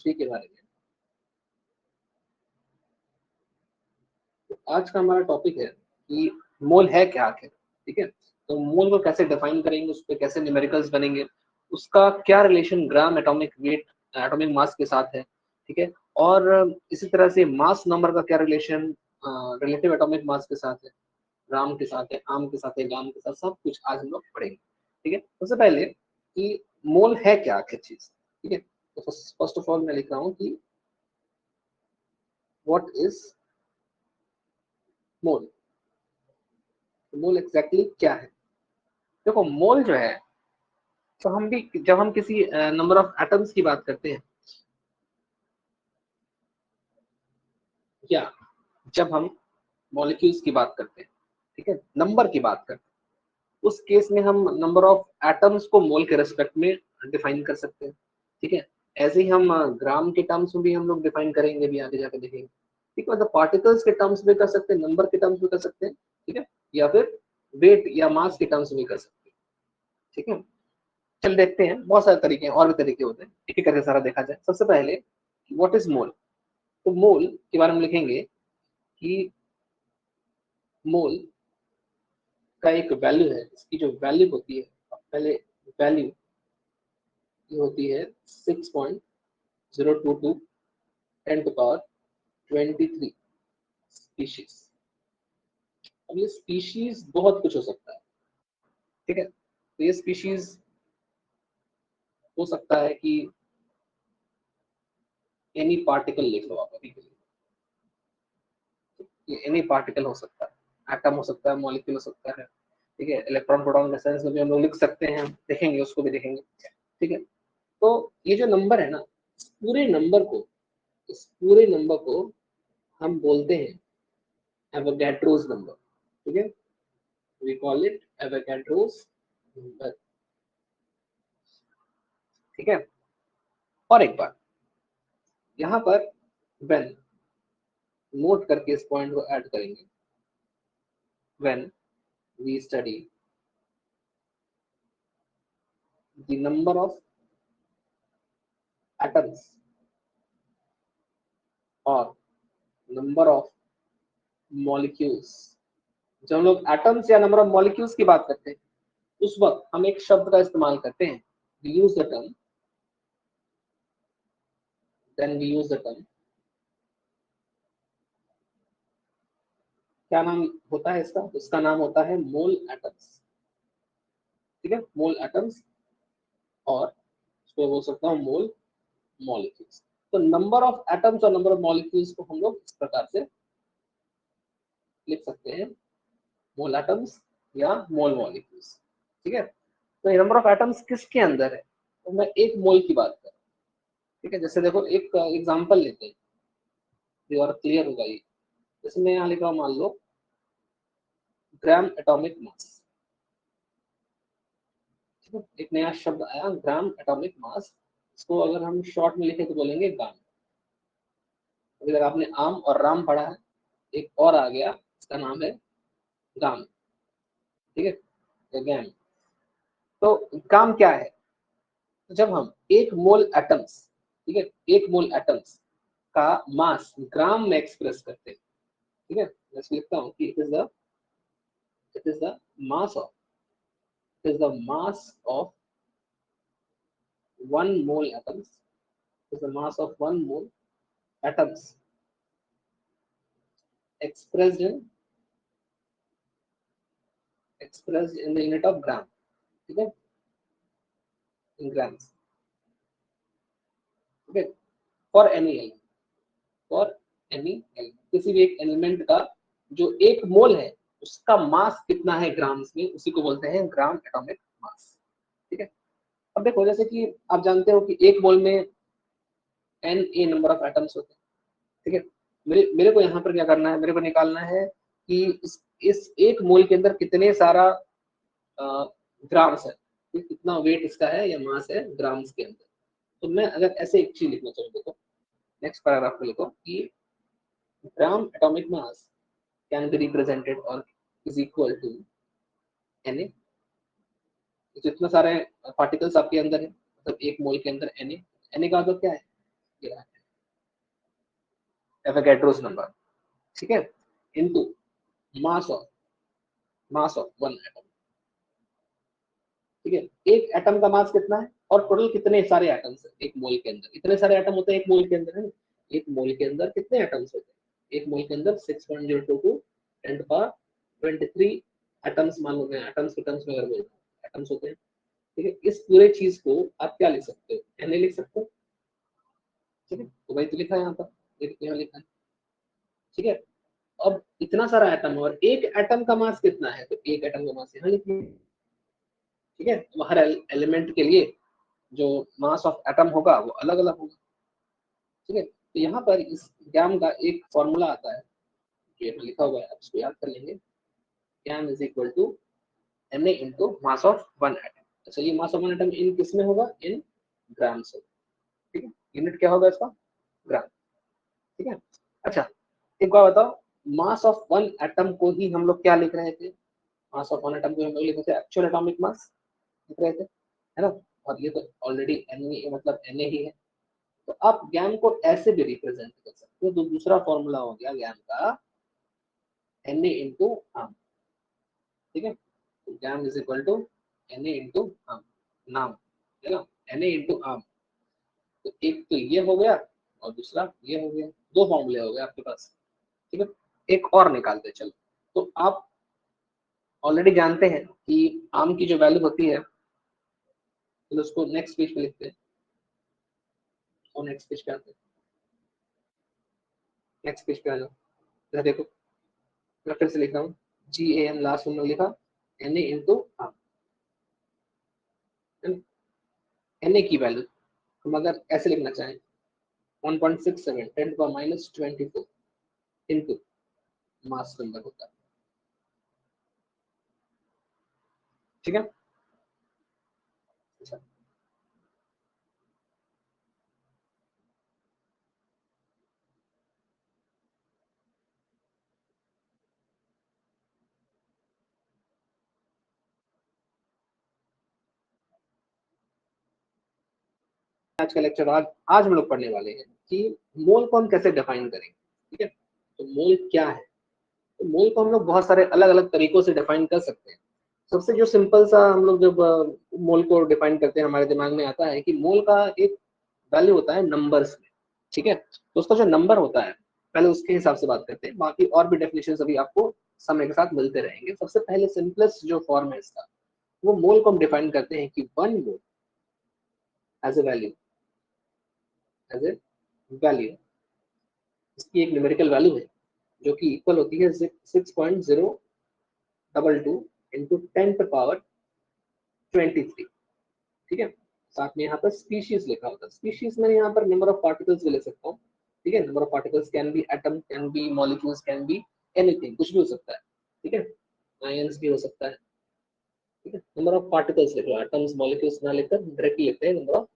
Chemistry के बारे में। तो आज का हमारा टॉपिक है कि मोल है क्या आखिर, ठीक है। तो मोल को कैसे डिफाइन करेंगे, उस पर कैसे न्यूमेरिकल्स बनेंगे, उसका क्या relation gram atomic weight atomic mass के साथ है, ठीक है। और इसी तरह से मास नंबर का क्या रिलेशन रिलेटिव एटॉमिक मास के साथ है, ग्राम के साथ है, आम के साथ है, गाम के साथ, सब कुछ आज हम लोग पढ़ेंगे, ठीक है। सबसे पहले कि मोल है क्या आखिर चीज, ठीक है। तो फर्स्ट ऑफ ऑल मैं लिख रहा हूँ कि what is mole. Mole exactly क्या है। देखो मोल जो है, तो हम भी जब हम किसी नंबर ऑफ एटम्स की बात करते हैं, या जब हम मॉलिक्यूल्स की बात करते हैं, ठीक है, नंबर की बात करते हैं, उस केस में हम नंबर ऑफ एटम्स को मोल के रेस्पेक्ट में डिफाइन कर सकते हैं, ठीक है। ऐसे ही हम ग्राम के टर्म्स में भी हम लोग डिफाइन करेंगे, भी आगे जाकर देखेंगे, ठीक है। मतलब पार्टिकल्स के टर्म्स में कर सकते हैं, नंबर के टर्म्स में कर सकते हैं, ठीक है, या फिर वेट या मास के टर्म्स में कर सकते हैं, ठीक है। चल देखते हैं, बहुत सारे तरीके हैं, और भी तरीके होते हैं, एक एक करके सारा देखा जाए। सबसे पहले व्हाट इज मोल। तो मोल के बारे में लिखेंगे कि मोल का एक वैल्यू है, इसकी जो वैल्यू होती है, पहले वैल्यू ये होती है 6.022 10 टू पावर 23 स्पीशीज। अब ये स्पीशीज बहुत कुछ हो सकता है, ठीक है। तो ये स्पीशीज हो सकता है कि एनी पार्टिकल लिख लो आप अभी के लिए, ये एनी पार्टिकल हो सकता है, एटम हो सकता है, मॉलिक्यूल हो सकता है, ठीक है। इलेक्ट्रॉन प्रोटॉन के सेंस में भी हम लोग लिख सकते हैं, देखेंगे, उसको भी देखेंगे, ठीक है। तो ये जो नंबर है ना, इस पूरे नंबर को इस पूरे नंबर को हम बोलते हैं एवोगैड्रोस नंबर, ठीक है। We call it Avogadro's number, ठीक है। और एक बार यहाँ पर व्हेन नोट करके इस पॉइंट को ऐड करेंगे, when we study the number of atoms और नंबर ऑफ मॉलिक्यूल्स। जब हम लोग एटम्स या नंबर ऑफ मॉलिक्यूल्स की बात करते हैं, उस वक्त हम एक शब्द का इस्तेमाल करते हैं, we use the term then we use the term, क्या नाम होता है इसका, इसका नाम होता है मोल एटम्स, ठीक है, मोल एटम्स। और इसको बोल सकता हूँ मोल मॉलिक्यूल्स। तो नंबर ऑफ एटम्स और नंबर ऑफ मॉलिक्यूल्स को हम लोग इस प्रकार से लिख सकते हैं, मोल एटम्स या मोल मॉलिक्यूल्स, ठीक है। तो ये नंबर ऑफ एटम्स किसके अंदर है, तो मैं एक मोल की बात कर रहा हूँ, ठीक है। जैसे देखो एक एग्जांपल लेते हैं, ये और क्लियर होगा ये। जैसे मैं यहाँ लिख रहा हूँ, मान लो ग्राम एटॉमिक मास, ठीक है। एक नया शब्द आया, ग्राम एटॉमिक मास। इसको अगर हम शॉर्ट में लिखे तो बोलेंगे गाम। अगर आपने आम और राम पढ़ा है, एक और आ गया, इसका नाम है गाम, ठीक है, गैम। तो काम क्या है, तो जब हम एक मोल एटम्स, ठीक है, एक मोल एटम्स का मास ग्राम में एक्सप्रेस करते हैं, ठीक है। मैं लिखता हूँ कि it is the mass of it is the mass of one mole atoms, is the mass of one mole atoms expressed in the unit of gram, ठीक है, in grams, ठीक है। For any element, for any element, किसी भी एक element का जो एक मोल है, उसका मास कितना है ग्राम्स में, उसी को बोलते हैं ग्राम एटॉमिक मास, ठीक है। अब देखो, जैसे कि आप जानते हो कि एक मोल में N A number of atoms होते हैं, ठीक है। मेरे को यहाँ पर क्या करना है, मेरे को निकालना है कि इस एक मोल के अंदर कितने सारा ग्राम्स है, कितना वेट इसका है या मास है ग्राम्स के अंदर। तो मैं अगर ऐसे एक चीज लिखना चाहूँ, देखो नेक्स्ट पैराग्राफ में लिखो कि ग्राम atomic mass can be represented और इज इक्वल टू Na। जितने सारे पार्टिकल्स आपके अंदर है, मतलब एक मोल के अंदर Na, Na का मतलब क्या है, ये रहा एवोगैड्रोस नंबर, ठीक है, into mass of one atom, ठीक है। एक एटम का मास कितना है और टोटल कितने सारे एटम्स है एक मोल के अंदर, इतने सारे एटम होते हैं एक मोल के अंदर, है ना। एक मोल के अंदर कितने एटम्स होते हैं, एक मोल के अंदर 6.022 10 to power 23 एटम्स, मान लो मैं एटम्स के टर्म्स में अगर बोल रहा हूँ एटम्स होते हैं, ठीक है। इस पूरे चीज को आप क्या लिख सकते हो, एन लिख सकते हो, ठीक है। तो वही तो लिखा है यहाँ पर, यहाँ लिखा है, ठीक है। अब इतना सारा एटम और एक एटम का मास कितना है, तो एक एटम का मास यहाँ लिखिए, ठीक है। तो हर एलिमेंट के लिए जो मास ऑफ एटम होगा वो अलग अलग होगा, ठीक है। तो यहाँ पर इस गैम का एक फॉर्मूला आता है जो यहाँ लिखा हुआ है, आप इसको याद कर लेंगे, GAM is equal to Na into mass of one atom. तो चलिए मास ऑफ वन एटम इन किस में होगा, इन ग्राम्स होगा, ठीक है। यूनिट क्या होगा इसका, ग्राम, ठीक है। अच्छा एक बार बताओ, मास ऑफ वन एटम को ही हम लोग क्या लिख रहे थे, मास ऑफ वन एटम को हम लोग लिख रहे थे एक्चुअल एटॉमिक मास लिख रहे थे, है ना। और ये तो ऑलरेडी Na मतलब Na ही है, तो आप गैम को ऐसे भी रिप्रेजेंट कर सकते हो। तो दूसरा फॉर्मूला हो गया गैम का Na इंटू आम, ठीक है। तो GAM is equal to Na into आम, नाम, है ना, Na इंटू आम। तो एक तो ये हो गया और दूसरा ये हो गया, दो फॉर्मूले हो गए आपके पास, ठीक है। एक और निकालते चलो, तो आप ऑलरेडी जानते हैं कि आम की जो वैल्यू होती है, तो उसको नेक्स्ट पेज पे लिखते हैं, और नेक्स्ट पेज पे आते हैं, नेक्स्ट पेज पे आ जाओ, इधर देखो, मैं फिर से लिख रहा हूँ, GAM लास्ट में लिखा, Na इंटू आम, Na की वैल्यू हम अगर ऐसे लिखना चाहें 1.67 10 to minus 24 into mass number होता है, ठीक है। अच्छा आज का लेक्चर, आज हम लोग पढ़ने वाले हैं कि मोल को हम कैसे डिफाइन करेंगे, ठीक है। तो मोल क्या है, तो मोल को हम लोग बहुत सारे अलग अलग तरीकों से डिफाइन कर सकते हैं। सबसे जो सिंपल सा हम लोग जब मोल को डिफाइन करते हैं, हमारे दिमाग में आता है कि मोल का एक वैल्यू होता है नंबर्स में, ठीक है। तो उसका जो नंबर होता है पहले उसके हिसाब से बात करते हैं, बाकी और भी डेफिनेशन अभी आपको समय के साथ मिलते रहेंगे। सबसे पहले सिंपलेस्ट जो फॉर्म है इसका, वो मोल को हम डिफाइन करते हैं कि one mole as a value, as a value, इसकी एक न्यूमेरिकल वैल्यू है जो कि इक्वल होती है 6.022 इंटू 10 टू पावर 23, ठीक है। साथ में यहाँ पर स्पीशीज लिखा होता है, स्पीशीज में यहाँ पर नंबर ऑफ पार्टिकल्स भी ले सकता हूँ, ठीक है। Number of particles can be atom, can be molecules, can be anything, कुछ भी हो सकता है, ठीक है। आयंस भी हो सकता है, ठीक है। नंबर ऑफ पार्टिकल्स लिख लो, एटम्स मॉलिक्यूल्स ना लेकर डायरेक्टली लिखते हैं नंबर ऑफ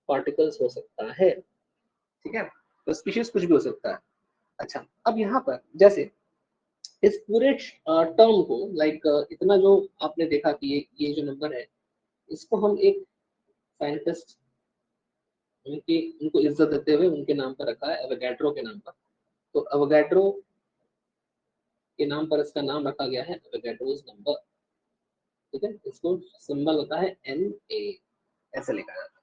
पार्टिकल्स हो सकता है, ठीक है। तो स्पीशीज कुछ भी हो सकता है। अच्छा अब यहाँ पर जैसे इस पूरे टर्म को लाइक इतना जो आपने देखा कि ये जो नंबर है, इसको हम एक साइंटिस्ट, उनकी उनको इज्जत देते हुए उनके नाम पर रखा है, एवोगैड्रो के नाम पर। तो एवोगैड्रो के नाम पर इसका नाम रखा गया है एवोगैड्रोस नंबर, ठीक है। इसको सिंबल होता है Na, ऐसे लिखा जाता है,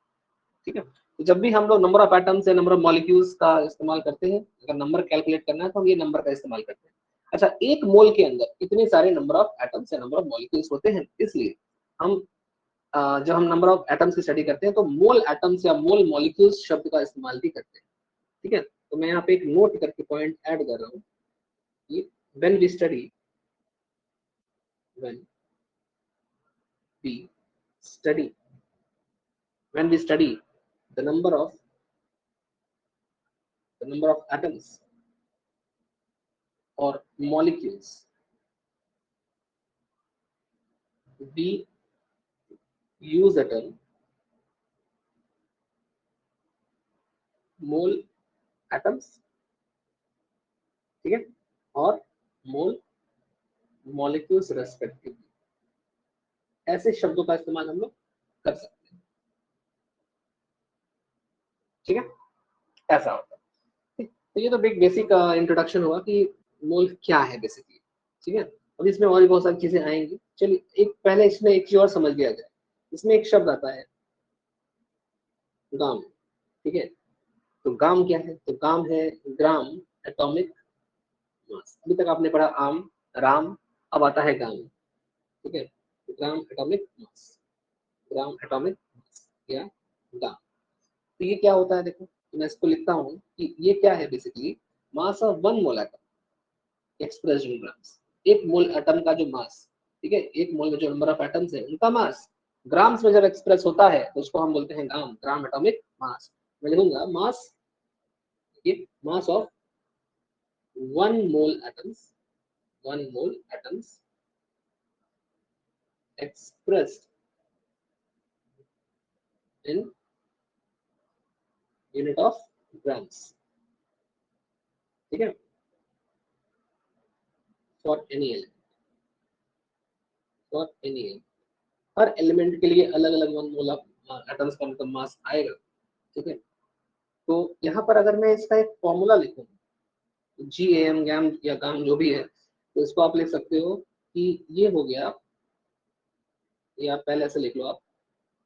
ठीक है। तो जब भी हम लोग नंबर ऑफ एटम्स या नंबर ऑफ मॉलिक्यूल्स का इस्तेमाल करते हैं, अगर नंबर कैलकुलेट करना है तो हम ये नंबर का इस्तेमाल करते हैं। अच्छा एक मोल के अंदर इतने सारे नंबर ऑफ एटम्स या नंबर ऑफ मॉलिक्यूल्स होते हैं, इसलिए हम जब हम नंबर ऑफ एटम्स की स्टडी करते हैं तो मोल एटम्स या मोल मॉलिक्यूल्स शब्द का इस्तेमाल भी करते हैं, ठीक है। तो मैं यहाँ पे एक नोट करके पॉइंट ऐड कर रहा हूँ कि when we study, when we study when we study the number of atoms or molecules, we use the term mole atoms, ठीक है, और मोल मॉलिक्यूल्स रेस्पेक्टिवली, ऐसे शब्दों का इस्तेमाल हम लोग कर सकते हैं, ठीक है। ऐसा होता है। ठीक, तो ये तो एक बेसिक इंट्रोडक्शन हुआ कि मोल क्या है बेसिकली। ठीक है, अब इसमें और भी बहुत सारी चीजें आएंगी। चलिए एक पहले इसमें एक चीज और समझ लिया जाए। इसमें एक शब्द आता है गाम। ठीक है, तो गाम क्या है? तो गाम है ग्राम एटॉमिक मास। अभी तक आपने पढ़ा आम, राम, अब आता है गाम। ठीक है, तो ग्राम एटॉमिक मास, ग्राम एटॉमिक मास या गाम। तो ये क्या होता है देखो, तो मैं इसको लिखता हूँ कि ये क्या है basically, mass of one mole atom expressed in grams. एक मोल एटम का जो मास, ठीक है, एक मोल में जो नंबर ऑफ एटम्स है उनका मास ग्राम्स में जब एक्सप्रेस होता है तो उसको हम बोलते हैं ग्राम, ग्राम एटॉमिक मास। मैं लिखूंगा मास, ये मास of one mole atoms, one mole atoms expressed in unit of grams। ठीक है, for any element, for any element, her element के लिए अलग अलग वन मोल ऑफ एटम्स का मतलब मास आएगा। ठीक है, तो यहाँ पर अगर मैं इसका एक फॉर्मूला लिखूं, जी एम गैम या गाम जो भी है, तो इसको आप लिख सकते हो कि ये हो गया, या पहले ऐसे लिख लो आप,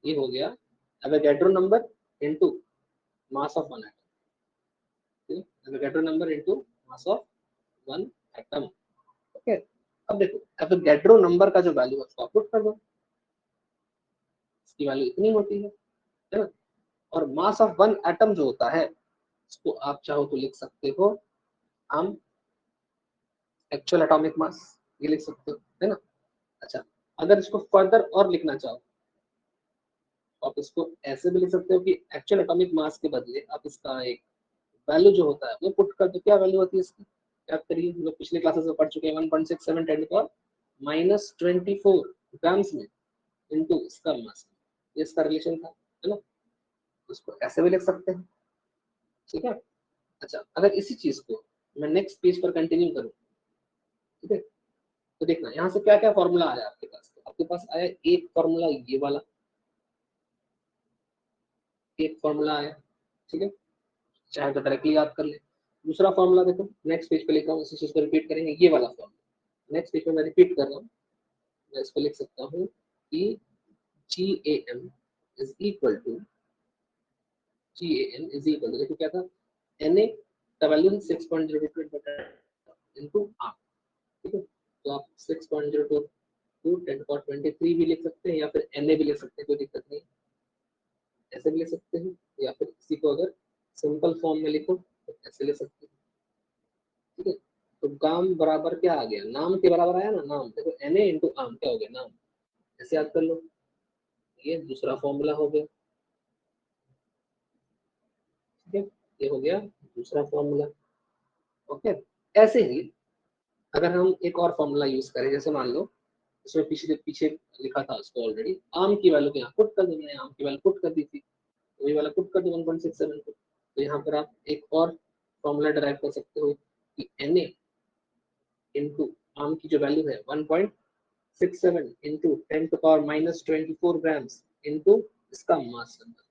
ये हो गया Avogadro number into mass of one atom. Avogadro number into mass of one atom. Okay, अब देखो एवोगैड्रो नंबर का जो वैल्यू है उसको आप पुट कर दो, इसकी वैल्यू इतनी होती है ना। और मास ऑफ वन एटम जो होता है उसको आप चाहो तो लिख सकते हो हम एक्चुअल एटॉमिक मास, ये लिख सकते हो, है ना। अच्छा, अगर इसको फर्दर और लिखना चाहो तो आप इसको ऐसे भी लिख सकते हो कि एक्चुअल एटॉमिक मास के बदले आप इसका एक वैल्यू जो होता है वो पुट कर दो। क्या वैल्यू होती है इसकी, याद करिए, हम लोग पिछले क्लासेस में पढ़ चुके हैं, 1.67 10 की पावर -24 ग्राम्स में इनटू इसका मास। ये इसका रिलेशन था, है ना। इसको ऐसे भी लिख सकते हैं। ठीक है, अच्छा अगर इसी चीज को मैं नेक्स्ट पेज पर कंटिन्यू करूँ, ठीक है, तो देखना यहाँ से क्या क्या फॉर्मूला आया आपके पास। तो आपके पास आया एक फॉर्मूला ये वाला, एक फॉर्मूला आया। ठीक है, चाहे तो डायरेक्टली याद कर ले। दूसरा फॉर्मूला देखो नेक्स्ट पेज पे लिखा हूँ, इसी चीज को रिपीट करेंगे, ये वाला फॉर्मूला नेक्स्ट पेज पे मैं रिपीट कर रहा हूँ। मैं इसको लिख सकता हूँ कि G A M is equal to, G A N is equal to, देखो क्या था, एन ए का वैल्यू 6.02 इनटू आर। ठीक है, तो आप 6.02 10^23 भी लिख सकते हैं, या फिर एन ए भी लिख सकते हैं, कोई दिक्कत नहीं, ऐसे भी ले सकते हैं, या फिर इसी को अगर सिंपल फॉर्म में लिखो तो ऐसे ले सकते हैं। ठीक है, तो गाम बराबर क्या आ गया, नाम के बराबर आया ना, नाम देखो एन ए इंटू आम क्या हो गया, नाम, ऐसे याद कर लो। ये दूसरा फॉर्मूला हो गया। ठीक है, ये हो गया दूसरा फॉर्मूला। ओके, ऐसे ही अगर हम एक और फॉर्मूला यूज करें, जैसे मान लो इसमें पीछे पीछे लिखा था उसको ऑलरेडी, आम की वैल्यू को यहाँ पुट कर दो, मैंने आम की वैल्यू पुट कर दी थी, वही वाला पुट कर दो 1.67 को। तो यहाँ पर आप एक और फॉर्मूला डराइव कर सकते हो कि एन ए इंटू आम की जो वैल्यू है 1.67 इंटू 10^-24 ग्राम्स इंटू इसका मास नंबर।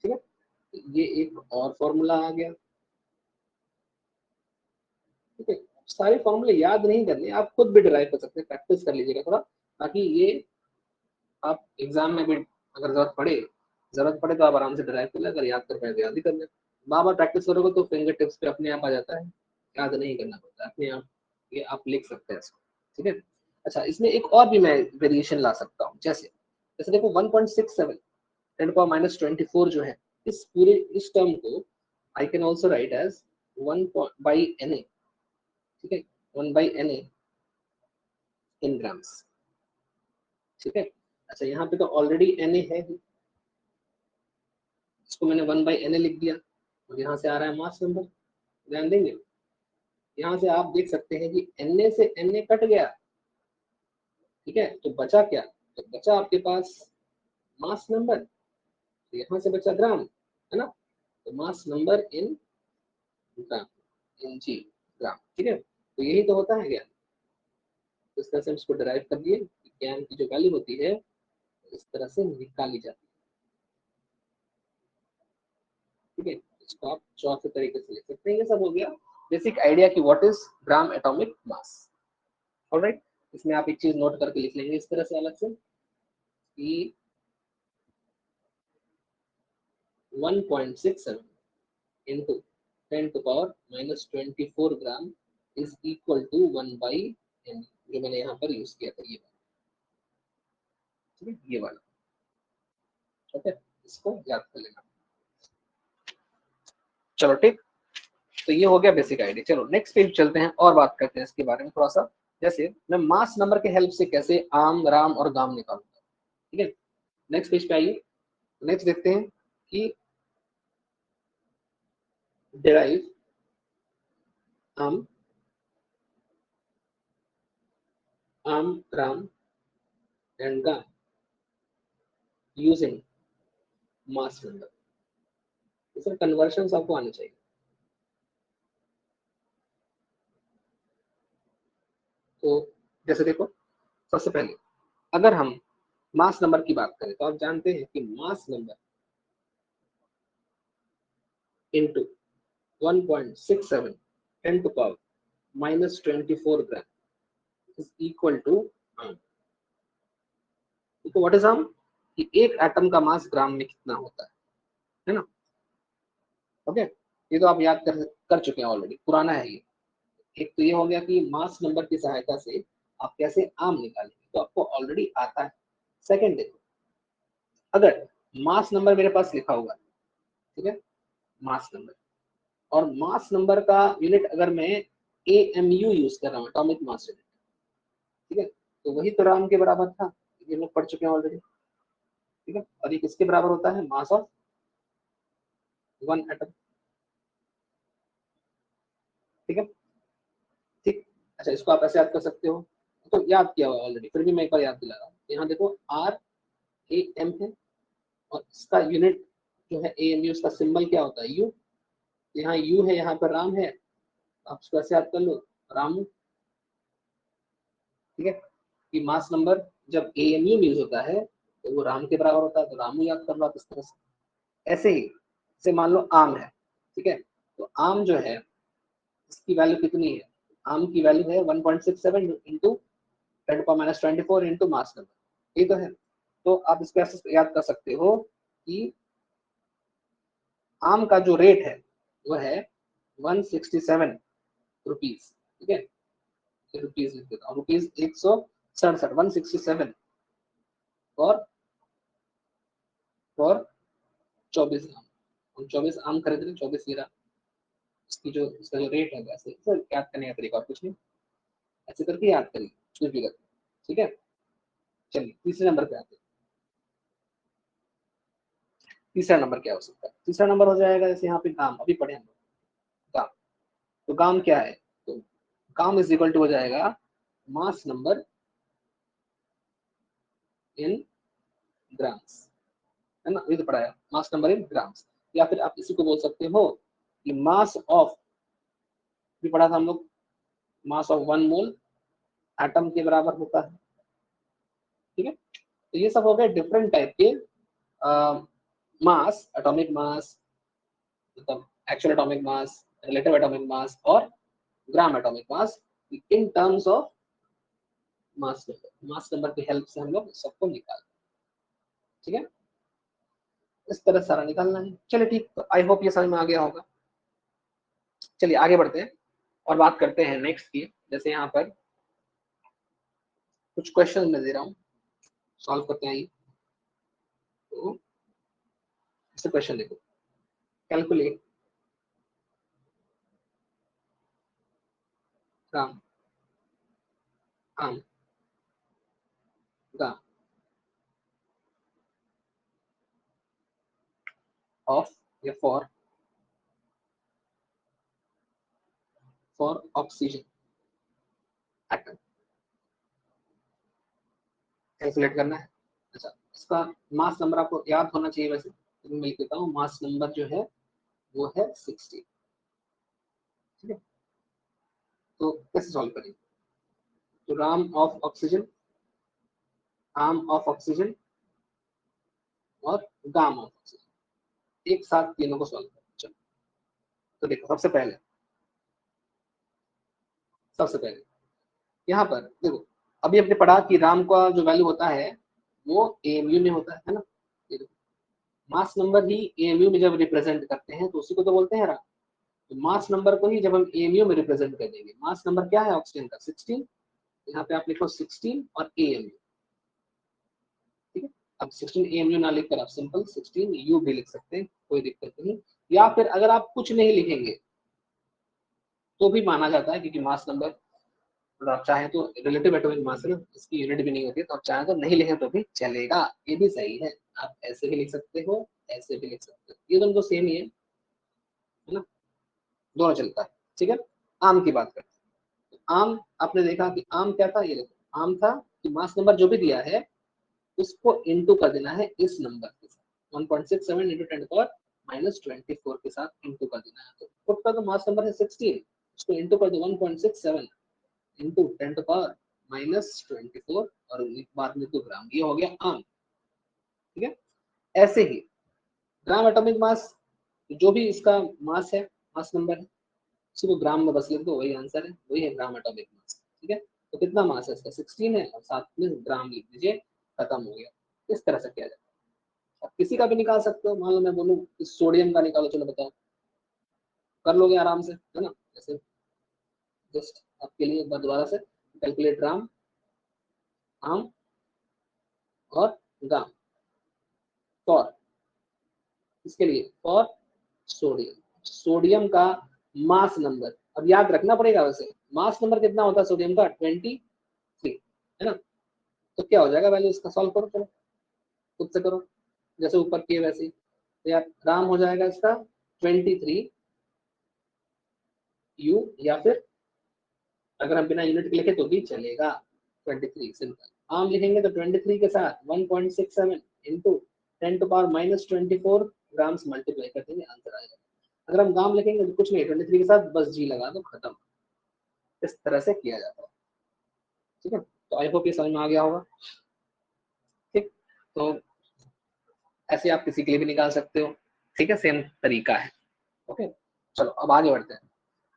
ठीक है, तो ये एक और फॉर्मूला आ गया। ठीक है, सारे फॉर्मूले याद नहीं करने, आप खुद भी डिराइव कर सकते हैं, प्रैक्टिस कर लीजिएगा थोड़ा, ताकि ये आप एग्जाम में भी अगर जरूरत पड़े तो आप आराम से डिराइव कर ले, अगर याद कर पाए तो याद ही कर ले। बार बार प्रैक्टिस करोगे तो फिंगर टिप्स पे अपने आप आ जाता है, याद नहीं करना पड़ता अपने आप, ये आप लिख सकते हैं इसको। ठीक है, अच्छा इसमें एक और भी मैं वेरिएशन ला सकता हूँ, जैसे जैसे देखो 1.67 10^-24 जो है, इस पूरे इस टर्म को I can also write as 1/na। ठीक है, 1/na इन ग्राम्स। ठीक है, अच्छा यहाँ पे तो ऑलरेडी Na है ही, इसको मैंने 1/na लिख दिया, और यहाँ से आ रहा है मास नंबर। ध्यान देंगे, यहाँ से आप देख सकते हैं कि Na से Na कट गया। ठीक है, तो बचा क्या, तो बचा आपके पास मास नंबर, तो यहाँ से बचा ग्राम, है ना। तो मास नंबर इन ग्राम, इन जी ग्राम। ठीक है, तो यही तो होता है ज्ञान। तो इस तरह से हम इसको डिराइव कर दिए, ज्ञान की जो वैल्यू होती है इस तरह से निकाली जाती है। ठीक है, इसको आप चौथे तरीके से लिख सकते हैं। ये सब हो गया बेसिक आइडिया कि what is gram atomic mass. Alright, इसमें आप एक चीज नोट करके लिख लेंगे इस तरह से अलग से कि 1.67 into 10 to power minus 24 gram is equal to 1 by n, जो मैंने यहाँ पर यूज किया था ये वाला, ठीक है, ये वाला। ओके, इसको याद कर लेना। चलो ठीक, तो ये हो गया बेसिक आइडिया। चलो नेक्स्ट पेज चलते हैं और बात करते हैं इसके बारे में थोड़ा सा। जैसे मैं मास नंबर के हेल्प से कैसे आम, राम और गाम निकालूंगा, ठीक है। नेक्स्ट पेज पे आइए, नेक्स्ट देखते हैं कि डिराइव आम, राम एंड गाम यूजिंग मास नंबर। इसमें कन्वर्शन आपको आने चाहिए। तो जैसे देखो, सबसे पहले अगर हम मास नंबर की बात करें तो आप जानते हैं कि mass number into 1.67 10 to power minus 24 gram is equal to आम। तो व्हाट इज आम, कि एक एटम का मास ग्राम में कितना होता है ना। ओके, ये तो आप याद कर चुके हैं ऑलरेडी, पुराना है ये। एक तो ये हो गया कि मास नंबर की सहायता से आप कैसे आम निकालेंगे, तो आपको ऑलरेडी आता है। सेकंड देखो, अगर मास नंबर मेरे पास लिखा हुआ है, ठीक है, मास नंबर, और मास नंबर का यूनिट अगर मैं AMU यूज कर रहा हूँ, एटॉमिक मास यूनिट, ठीक है, तो वही तो राम के बराबर था, ये लोग पढ़ चुके हैं ऑलरेडी, ठीक है। और ये किसके बराबर होता है, मास ऑफ वन एटम, ठीक है, ठीक। अच्छा, इसको आप ऐसे याद कर सकते हो, तो याद किया हुआ ऑलरेडी, फिर भी मैं एक बार याद दिला रहा हूँ। यहाँ देखो RAM है, और इसका यूनिट जो है AMU, उसका सिंबल क्या होता है, U। यहाँ U है, यहाँ पर राम है, आप इसको ऐसे याद कर लो, रामू, ठीक है। कि मास नंबर जब AMU यूज होता है तो वो राम के बराबर होता है, तो रामू याद कर लो आप इस तरह से। ऐसे ही से मान लो आम है, ठीक है, तो आम जो है इसकी वैल्यू कितनी है, आम की वैल्यू है 1.67 इंटू 10⁻⁻24 इंटू मास नंबर, ये तो है। तो आप इसको ऐसे याद कर सकते हो कि आम का जो रेट है वो है 167 रुपीज, ठीक है, रुपीज लिख देता हूँ, रुपीज 167, 167 फॉर 24 ग्राम। हम 24 आम खरीद रहे, 24 हीरा, इसकी जो इसका जो रेट है वैसे तो याद करने का तरीका और कुछ नहीं, ऐसे करके याद करिए कुछ भी करके, ठीक है। चलिए तीसरे नंबर पे आते हैं। तीसरा नंबर क्या हो सकता है, तीसरा नंबर हो जाएगा जैसे यहाँ पे गाम, अभी पढ़े हम लोग गाम। तो गाम क्या है, तो गाम इज इक्वल टू हो जाएगा मास नंबर इन ग्राम्स, है ना, ये तो पढ़ाया, मास नंबर इन ग्राम्स। या फिर आप इसी को बोल सकते हो कि मास ऑफ, भी पढ़ा था हम लोग, मास ऑफ 1 मोल एटम के बराबर होता है, ठीक है। तो ये सब हो गए डिफरेंट टाइप के मास, एटॉमिक मास, मतलब actual atomic mass, relative atomic mass और gram atomic mass, in terms of mass number. Mass number की हेल्प से हम लोग सबको निकालते हैं, ठीक है, इस तरह सारा निकालना है। चलिए ठीक, तो आई होप ये समझ में आ गया होगा। चलिए आगे बढ़ते हैं और बात करते हैं नेक्स्ट की। जैसे यहाँ पर कुछ क्वेश्चन मैं दे रहा हूँ, सॉल्व करते हैं। तो इसे क्वेश्चन देखो, कैलकुलेट ग्राम आम ग्राम ऑफ या फॉर ऑक्सीजन एटम, कैलकुलेट करना है। अच्छा, इसका मास नंबर आपको याद होना चाहिए वैसे, तो मैं लिख देता हूँ, मास नंबर जो है वो है 60, ठीक है। तो कैसे सॉल्व करेंगे, तो राम ऑफ ऑक्सीजन, आम ऑफ ऑक्सीजन और गाम ऑफ ऑक्सीजन, एक साथ तीनों को सॉल्व करें। तो देखो सबसे पहले यहाँ पर देखो, अभी हमने पढ़ा कि राम का जो वैल्यू होता है वो एएमयू में होता है ना। ये देखो मास नंबर ही एएमयू में जब रिप्रेजेंट करते हैं तो उसी को तो बोलते हैं राम। तो मास नंबर को ही जब हम एएमयू में रिप्रेजेंट कर देंगे, मास नंबर क्या है ऑक्सीजन का 16, यहाँ पे आप लिखो 16 और एएमयू, ठीक है। अब 16 एएमयू ना लिखकर आप सिंपल 16 यू भी लिख सकते हैं, कोई दिक्कत नहीं। या फिर अगर आप कुछ नहीं लिखेंगे तो भी माना जाता है, क्योंकि मास नंबर अगर आप चाहें तो रिलेटिव एटॉमिक मास है ना, इसकी यूनिट भी नहीं होती है, तो आप चाहें तो नहीं लिखें तो भी चलेगा, ये भी सही है। आप ऐसे भी लिख सकते हो, ऐसे भी लिख सकते हो, ये दोनों तो सेम ही है ना, दोनों चलता है, ठीक है। आम की बात करते हैं। तो आम आपने देखा कि आम क्या था, ये देखो आम था कि मास नंबर जो भी दिया है उसको इंटू कर देना है इस नंबर के साथ, 1.67 इंटू 10 पावर -24 के साथ इंटू कर देना है। तो खुद का तो मास नंबर है 16, उसको इंटू कर दो 1.67 इंटू 10 पावर -24 और बाद में 2 ग्राम, ये हो गया आम, ठीक है। ऐसे ही ग्राम एटॉमिक मास, जो भी इसका मास है, मास नंबर है, उसी को ग्राम में बस लिख दो, वही आंसर है, वही है ग्राम एटॉमिक मास, ठीक है। तो कितना मास है इसका 16 है और साथ में ग्राम लिख दीजिए, खत्म हो गया। इस तरह से किया जाता है। अब किसी का भी निकाल सकते हो, मान लो मैं बोलूँ इस सोडियम का निकालो, चलो बताओ, कर लोगे आराम से, है ना। जैसे जस्ट आपके लिए एक बार दोबारा से कैलकुलेट ग्राम, आम और गाम फॉर, इसके लिए फॉर सोडियम, सोडियम का मास नंबर अब याद रखना पड़ेगा। वैसे मास नंबर कितना होता है सोडियम का 23, है ना। तो क्या हो जाएगा वैल्यू इसका, सॉल्व करो, चलो खुद से करो, जैसे ऊपर किए वैसे ही। तो यार ग्राम हो जाएगा इसका 23 यू, या फिर अगर हम बिना यूनिट के लिखे तो भी चलेगा 23 सिंपल। आम लिखेंगे तो 23 के साथ 1.67 into 10 to power -24 grams multiply कर देंगे, आंसर आएगा। अगर हम गाम लिखेंगे तो कुछ नहीं, 23 के साथ बस जी लगा दो, खत्म। इस तरह से किया जाता है, ठीक है। तो आई होप ये समझ में आ गया होगा, ठीक। तो ऐसे आप किसी के लिए भी निकाल सकते हो, ठीक है, सेम तरीका है, ओके। चलो अब आगे बढ़ते हैं।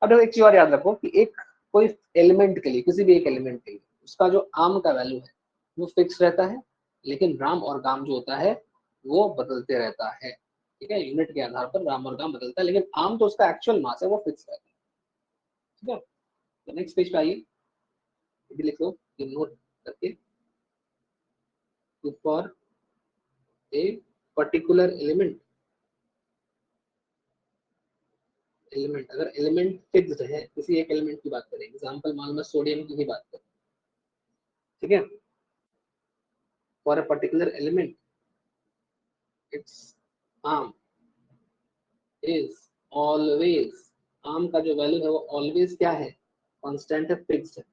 अब देखो एक चीज और याद रखो कि एक कोई एलिमेंट के लिए, किसी भी एक एलिमेंट के लिए उसका जो आम का वैल्यू है वो फिक्स रहता है, लेकिन राम और गाम जो होता है वो बदलते रहता है, ठीक है। यूनिट के आधार पर राम और गाम बदलता है, लेकिन आम तो उसका एक्चुअल मास है वो फिक्स रहता है, ठीक है। तो नेक्स्ट पेज पे आइए, लिख लो ये नोट करके, for a particular element, element अगर एलिमेंट फिक्स्ड है, किसी एक एलिमेंट की बात करें, एग्जांपल मान लो सोडियम की ही बात करें, ठीक है। For a particular element it's arm is always, arm का जो वैल्यू है वो ऑलवेज क्या है, कांस्टेंट है, फिक्स्ड है,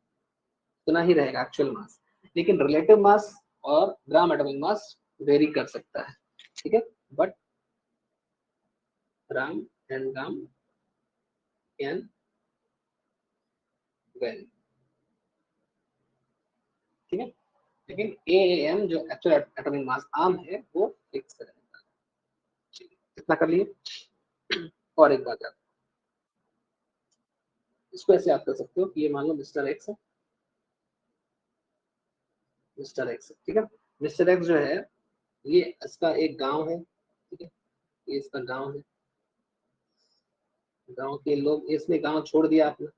उतना ही रहेगा एक्चुअल मास। लेकिन रिलेटिव मास और ग्राम एटॉमिक मास वेरी कर सकता है, ठीक है। But gram and gram can very, ठीक है। लेकिन एएम जो एक्चुअल एटॉमिक मास आर्म है वो फिक्स रहेगा, इतना कर लिए। और एक बात याद, इसको ऐसे याद कर सकते हो कि ये मान लो मिस्टर एक्स है, मिस्टर एक्स, ठीक है। मिस्टर एक्स जो है ये इसका एक गांव है, ठीक है, ये इसका गांव है, गांव के लोग, इसने गांव छोड़ दिया अपना,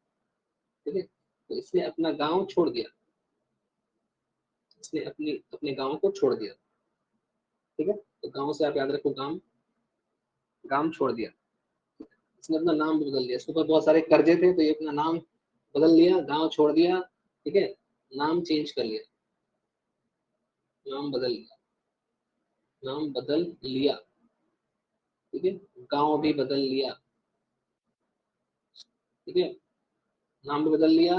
ठीक है। तो इसने अपना गांव छोड़ दिया, इसने अपने अपने गांव को छोड़ दिया, ठीक है। तो गांव से आप याद रखो गांव, गांव छोड़ दिया, इसने अपना नाम भी बदल दिया, इसके ऊपर बहुत सारे कर्जे थे तो ये अपना नाम बदल लिया, गांव छोड़ दिया, ठीक है, नाम चेंज कर लिया, नाम बदल लिया, नाम बदल लिया, ठीक है, गांव भी बदल लिया, ठीक है, नाम भी बदल लिया,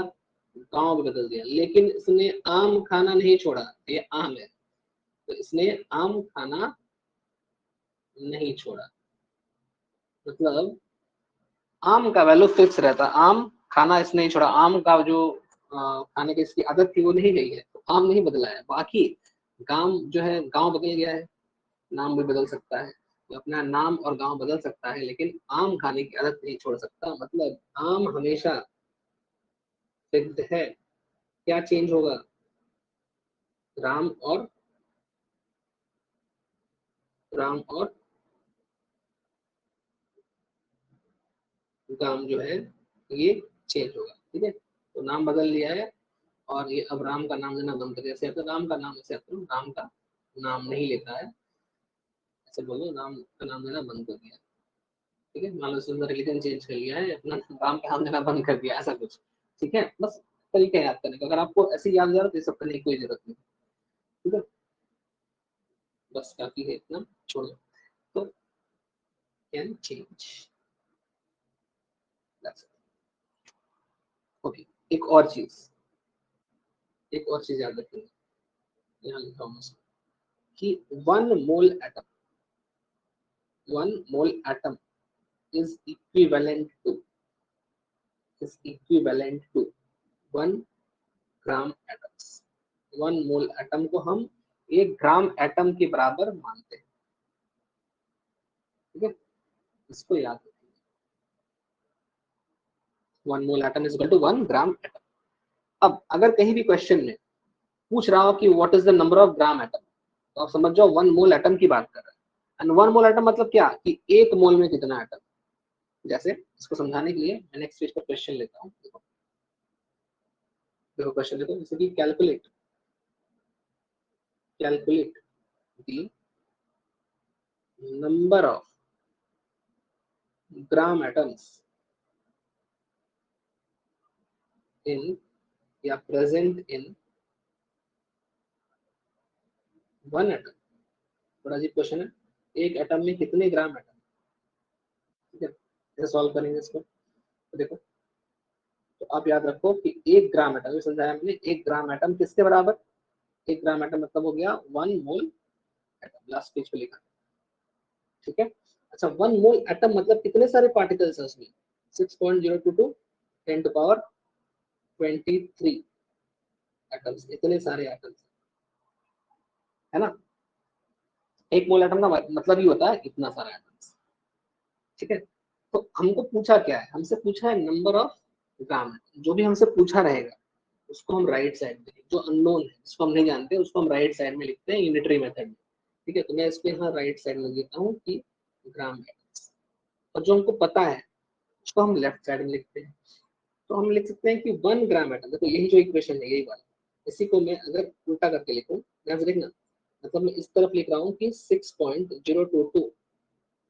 गांव भी बदल दिया, लेकिन इसने आम खाना नहीं छोड़ा, ये आम है तो इसने आम खाना नहीं छोड़ा, मतलब आम का वैल्यू फिक्स रहता, आम खाना इसने नहीं छोड़ा, आम का जो खाने की इसकी आदत थी वो नहीं गई है, तो आम नहीं बदला है। बाकी गांव जो है, गांव बदल गया है, नाम भी बदल सकता है, वो अपना नाम और गांव बदल सकता है लेकिन आम खाने की आदत नहीं छोड़ सकता। मतलब आम हमेशा फिक्स्ड है। क्या चेंज होगा? राम और राम और गांव जो है ये चेंज होगा। ठीक है, तो नाम बदल लिया है और ये अब राम का नाम लेना बंद कर दिया। ऐसे तो राम का नाम, ऐसे राम का नाम नहीं लेता है, ऐसे बोलो राम का नाम लेना बंद कर दिया। ठीक है, मान लो उसने रिलीजन चेंज कर लिया है, अपना राम का नाम लेना बंद कर दिया, ऐसा कुछ। ठीक है, बस तरीका याद करने का। अगर आपको ऐसे याद जा रहा तो ये सब करने की कोई जरूरत नहीं। ठीक है, बस काफी है इतना, छोड़ो। तो कैन चेंज, ओके। एक और चीज, एक और चीज याद रखेंगे, यहाँ लिखा हूँ कि one mole atom, one mole atom is equivalent to, is equivalent to 1 gram atoms. 1 mole atom को हम 1 ग्राम एटम के बराबर मानते हैं। ठीक है, इसको याद रखिए। 1 mole atom is equal to 1 gram atom. अब अगर कहीं भी क्वेश्चन में पूछ रहा हो कि what is the number of gram atom, तो आप समझ जाओ 1 मोल एटम की बात कर रहे हैं। एंड 1 मोल एटम मतलब क्या, कि 1 मोल में कितना एटम। जैसे इसको समझाने के लिए मैं नेक्स्ट पेज पर क्वेश्चन लेता हूँ। देखो, देखो क्वेश्चन देखो, जैसे कि calculate, calculate the number of gram atoms in या प्रेजेंट इन 1 एटम। बड़ा अजीब क्वेश्चन है, एक एटम में कितने ग्राम एटम। ठीक है, कैसे सॉल्व करेंगे इसको, तो देखो, तो आप याद रखो कि 1 ग्राम एटम, ये समझाया हमने, 1 ग्राम एटम किसके बराबर, 1 ग्राम एटम मतलब हो गया 1 मोल एटम। लास्ट पेज पे लिखा। ठीक है, अच्छा 1 मोल एटम मतलब कितने सारे पार्टिकल्स है उसमें, 6.022 10⁻23 एटम्स, इतने सारे एटम्स, है ना। 1 मोल एटम का मतलब ही होता है इतना सारा एटम्स। ठीक है, तो हमको पूछा क्या है, हमसे पूछा है नंबर ऑफ ग्राम। जो भी हमसे पूछा रहेगा उसको हम राइट साइड में, जो अननोन है जिसको हम नहीं जानते उसको हम राइट साइड में लिखते हैं यूनिटरी मेथड में। ठीक है, तो मैं इसको यहाँ राइट साइड में लिखता हूँ कि ग्राम एटम्स, और जो हमको पता है उसको हम लेफ्ट साइड में लिखते हैं। तो हम लिख सकते हैं कि 1 ग्राम एटम, देखो यही जो इक्वेशन है यही वाला, इसी को मैं अगर उल्टा करके लिखूँ, ध्यान से देखना, मतलब मैं इस तरफ लिख रहा हूँ कि 6.022,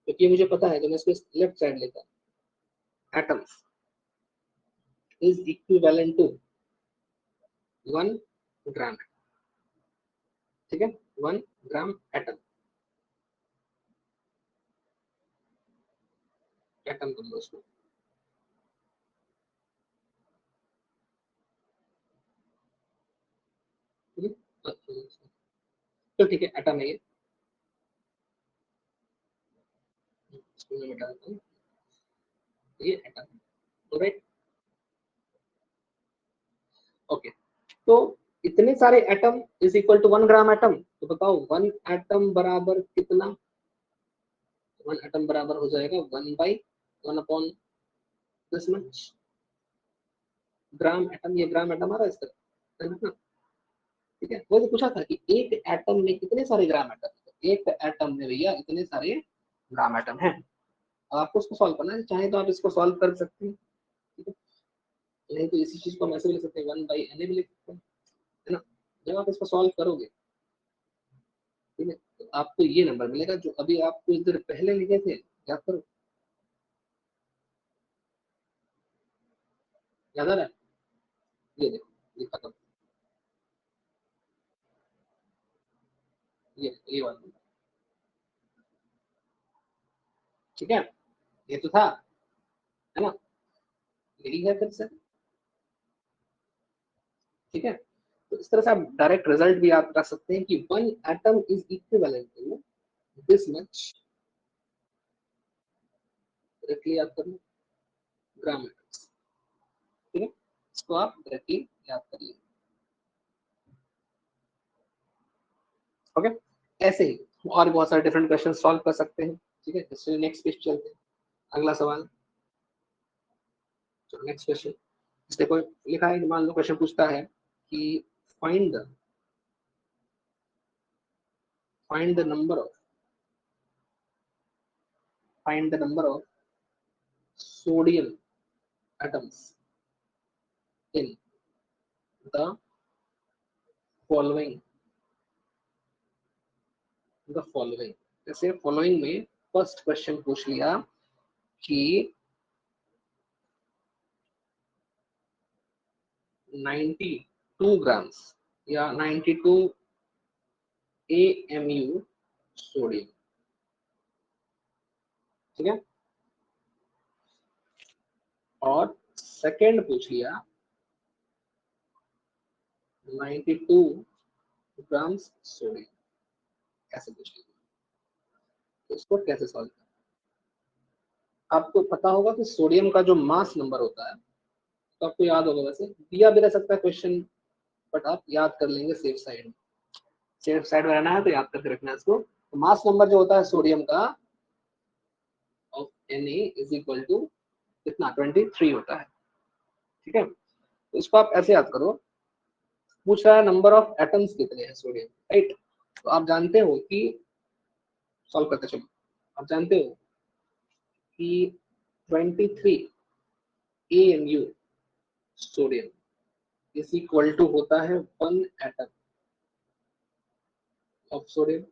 क्योंकि ये मुझे पता है, तो मैं इसको लेफ्ट साइड लेता हूँ। एटम्स इज इक्विवेलेंट टू 1 ग्राम। ठीक है, 1 ग्राम एटम, एटम कर लो उसको। तो ठीक है, एटम है ये, इसको मैं मिटा देता हूँ, ये एटम। Right, okay. तो इतने सारे atom is equal to 1 gram atom, तो बताओ 1 एटम बराबर कितना। 1 एटम बराबर हो जाएगा 1/1 upon this much gram atom. ये ग्राम एटम आ रहा है इस तरह, है ना। ठीक है, वो तो पूछा था कि एक एटम में कितने सारे ग्राम एटम, तो एक एटम में भैया इतने सारे ग्राम एटम है। अब आपको उसको सॉल्व करना है, चाहे तो आप इसको सॉल्व कर सकते हैं। ठीक है, नहीं तो इसी चीज को हम ऐसे भी लिख सकते हैं, 1/n भी लिख सकते हैं, है ना। जब आप इसको सॉल्व करोगे, ठीक है, तो आपको ये नंबर मिलेगा जो अभी आप कुछ देर पहले लिखे थे। याद करो, याद आ रहा है, ये देखो, ये खत्म, ये वाला नंबर। ठीक है, ये तो था, है ना, यही है फिर से। ठीक है, तो इस तरह से आप डायरेक्ट रिजल्ट भी याद रख सकते हैं कि 1 atom is equivalent to this much, directly याद कर लो, ग्राम एटम्स। ठीक है, इसको आप डायरेक्टली याद कर लीजिए। ओके, ऐसे ही और बहुत सारे डिफरेंट क्वेश्चन सॉल्व कर सकते हैं। ठीक है, चलिए नेक्स्ट पेज चलते हैं, अगला सवाल। चलो नेक्स्ट क्वेश्चन, देखो लिखा है, मान लो क्वेश्चन पूछता है कि find the number of sodium atoms in the following जैसे फॉलोइंग में फर्स्ट क्वेश्चन पूछ लिया कि 92 ग्राम्स या 92 AMU सोडियम, ठीक है, और सेकंड पूछ लिया 92 ग्राम्स सोडियम, कैसे पूछ लिया, तो इसको कैसे सॉल्व करना। आपको पता होगा कि सोडियम का जो मास नंबर होता है, तो आपको याद होगा, वैसे दिया भी रह सकता है क्वेश्चन, बट आप याद कर लेंगे सेफ साइड में रहना है, तो याद करके रखना है इसको। तो मास नंबर जो होता है सोडियम का of Na is equal to कितना, 23 होता है, ठीक है। तो इसको आप ऐसे याद करो, पूछ रहा है नंबर ऑफ एटम्स कितने हैं सोडियम, राइट। तो आप जानते हो कि सॉल्व करते चलो, आप जानते हो कि 23 AMU sodium is equal to होता है 1 एटम ऑफ सोडियम,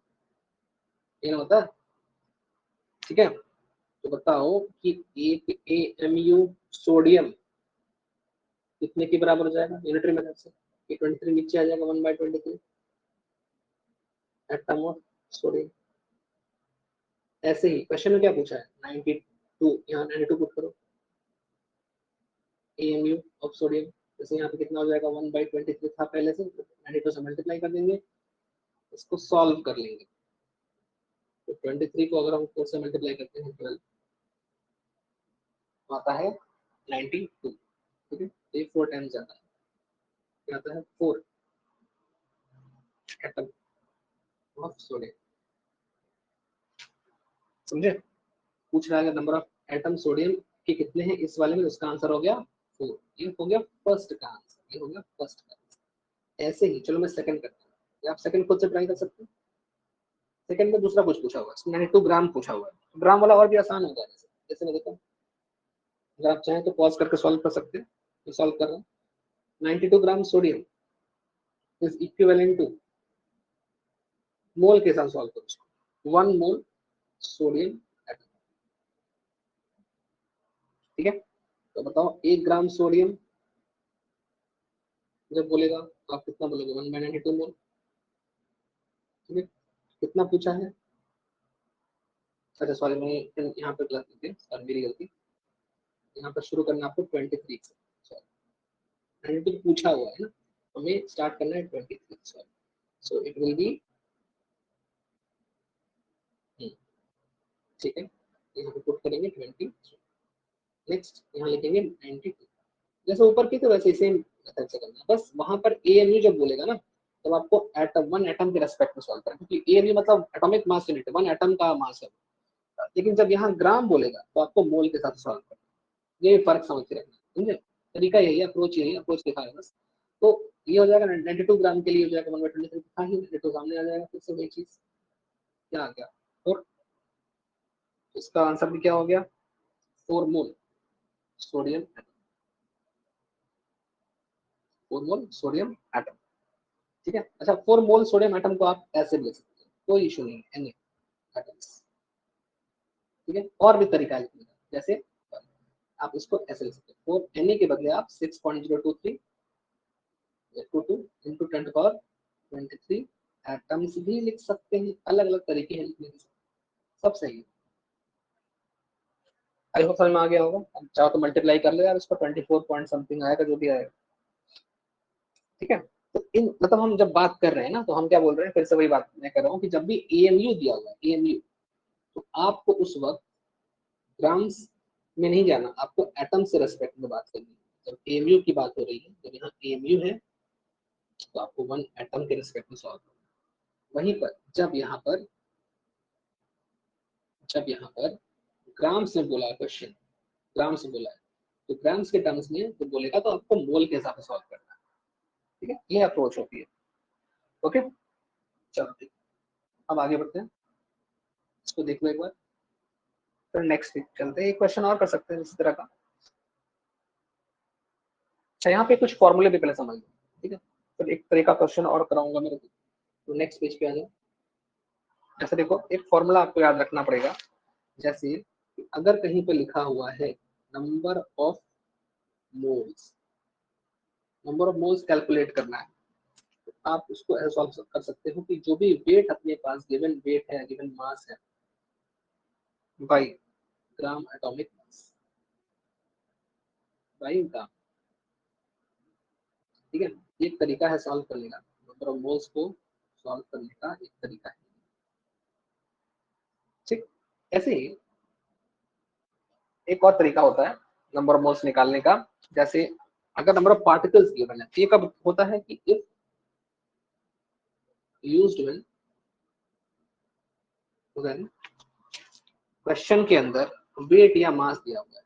ये होता है, ठीक है। तो बताओ कि एक AMU सोडियम कितने के बराबर हो जाएगा यूनिटरी मेथड से, ये 23 नीचे आ जाएगा 1/23 एटम ऑफ सोडियम। ऐसे ही क्वेश्चन में क्या पूछा है, 92, यहाँ 92 पुट करो, AMU ऑफ सोडियम, जैसे यहाँ पे कितना हो जाएगा 1/23 था पहले से, 92 से मल्टीप्लाई कर देंगे, इसको सॉल्व कर लेंगे। तो 23 को अगर हम 4 से मल्टीप्लाई करते हैं 12 आता है 92, ठीक है, ये 4 टाइम्स जाता है, क्या आता है 4 एटम ऑफ सोडियम, समझे। पूछ रहा है नंबर ऑफ एटम सोडियम के कितने हैं इस वाले में, उसका आंसर हो गया 4, ये हो गया फर्स्ट का आंसर, ये हो गया फर्स्ट का आंसर। ऐसे ही चलो मैं सेकंड करता हूँ, या आप सेकंड खुद से ट्राई कर सकते हैं। सेकंड में दूसरा कुछ पूछा हुआ है, 92 ग्राम पूछा हुआ है, ग्राम वाला और भी आसान होगा, जैसे मैं देखा, अगर आप चाहें तो पॉज करके सॉल्व कर सकते हैं, तो सॉल्व कर रहा हूँ। 92 gram sodium is equivalent to, mole के साथ सॉल्व करो, 1 मोल सोडियम एटम, ठीक है। तो बताओ 1 ग्राम सोडियम जब बोलेगा तो आप कितना बोलोगे, 1/92 मोल, ठीक है। कितना पूछा है, अच्छा सॉरी मैं यहाँ पे गलत लिख दिया, मेरी गलती, यहाँ पर शुरू करना आपको 23 से, सॉरी 92 पूछा हुआ है ना, हमें स्टार्ट करना है 23, sorry, so it will be, ठीक है, यहाँ पे पुट करेंगे 23, नेक्स्ट यहाँ लिखेंगे 92, जैसे ऊपर की तो वैसे सेम मेथड से करना, बस वहां पर AMU जब बोलेगा ना, तब आपको एटम 1 एटम के रेस्पेक्ट में सॉल्व करना, क्योंकि AMU मतलब एटॉमिक मास यूनिट, 1 एटम का मास है, लेकिन जब यहाँ ग्राम बोलेगा तो आपको मोल के साथ सॉल्व करना, ये फर्क समझ के रखना, समझे, तरीका यही है, अप्रोच दिखा है बस। तो ये हो जाएगा 92 ग्राम के लिए हो जाएगा 1/23 था ही, 92 सामने आ जाएगा, फिर से वही चीज क्या आ गया, और इसका आंसर भी क्या हो गया 4 मोल सोडियम, 4 मोल सोडियम एटम, ठीक है। अच्छा 4 मोल सोडियम एटम को आप ऐसे ले सकते हैं, कोई इशू नहीं है, Na एटम्स, ठीक है। और भी तरीका लिखने का, जैसे आप इसको ऐसे लिख सकते हैं, 4 Na के बदले आप 6.023 22 इंटू 10 टू पावर 23 एटम्स भी लिख सकते हैं, अलग अलग तरीके हैं लिखने के, सब सही है। आई होप समझ में आ गया होगा, अब चाहो तो मल्टीप्लाई कर लो यार, उसका 24 पॉइंट समथिंग आएगा, जो भी आएगा, ठीक है। तो इन मतलब हम जब बात कर रहे हैं ना, तो हम क्या बोल रहे हैं, फिर से वही बात मैं कर रहा हूँ कि जब भी AMU दिया हुआ है AMU, तो आपको उस वक्त ग्राम्स में नहीं जाना, आपको एटम से रेस्पेक्ट में बात करनी है। जब AMU की बात हो रही है, जब यहाँ AMU है, तो आपको 1 एटम के रेस्पेक्ट में सॉल्व करना, वहीं पर जब यहाँ पर जब यहाँ पर ग्राम्स में बोला क्वेश्चन, ग्राम्स में बोला है, तो ग्राम्स के टर्म्स में तो बोलेगा तो आपको मोल के हिसाब से सॉल्व करना है, ठीक है, ये अप्रोच होती है। ओके, चलो ठीक, अब आगे बढ़ते हैं, इसको देखो एक बार, फिर नेक्स्ट चलते हैं, एक क्वेश्चन और कर सकते हैं इस तरह का। अच्छा, यहाँ पे कुछ फॉर्मूले भी पहले समझ लो, ठीक है, फिर एक तरह का क्वेश्चन और कराऊंगा मेरे को, तो नेक्स्ट पेज पे आ जाओ। जैसे देखो, एक फॉर्मूला आपको याद रखना पड़ेगा, जैसे अगर कहीं पे लिखा हुआ है number of moles, number of moles calculate करना है, तो आप उसको ऐसे सॉल्व कर सकते हो कि जो भी वेट अपने पास गिवन वेट है, गिवन मास है, by gram atomic mass, by gram, ठीक है, एक तरीका है सॉल्व करने का, नंबर ऑफ मोल्स को सॉल्व करने का एक तरीका है, ठीक। ऐसे ही एक और तरीका होता है नंबर ऑफ मोल्स निकालने का, जैसे अगर नंबर ऑफ पार्टिकल्स गिवन है, ये कब होता है कि इफ यूज्ड व्हेन क्वेश्चन के अंदर वेट या मास दिया हुआ है,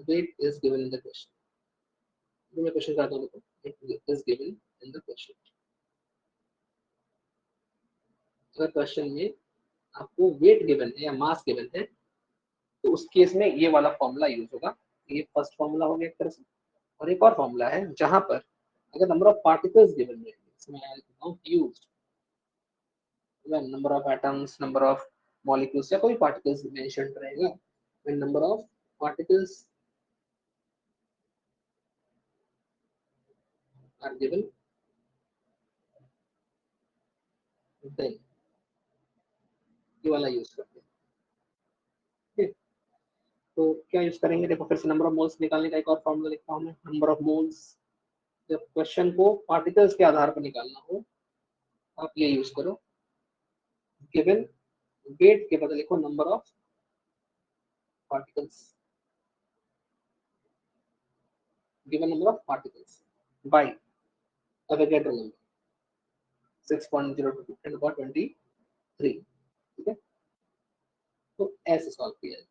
weight is given in the question, मैं क्वेश्चन करता हूं, it is given in the question, अगर क्वेश्चन में आपको वेट गिवन है या मास गिवन है, तो उस केस में ये वाला फॉर्मूला यूज होगा, ये फर्स्ट फॉर्मूला हो गया एक तरह से। और एक और फॉर्मूला है जहां पर अगर नंबर ऑफ पार्टिकल्स गिवन है, इसमें मैं लिखता हूं used when number of atoms, number of molecules या कोई पार्टिकल्स मेंशन रहेगा, when number of particles are given, then ये वाला यूज करते हैं, ठीक है। तो क्या यूज करेंगे, देखो फिर से नंबर ऑफ मोल्स निकालने का एक और फॉर्मूला लिखता हूं मैं, नंबर ऑफ मोल्स, जब क्वेश्चन को पार्टिकल्स के आधार पर निकालना हो, आप ये यूज करो, गिवन वेट के बदले लिखो number of particles, given number of particles bye Avogadro number 6.02 10 power 23, ठीक है, तो ऐसे सॉल्व किया जाए।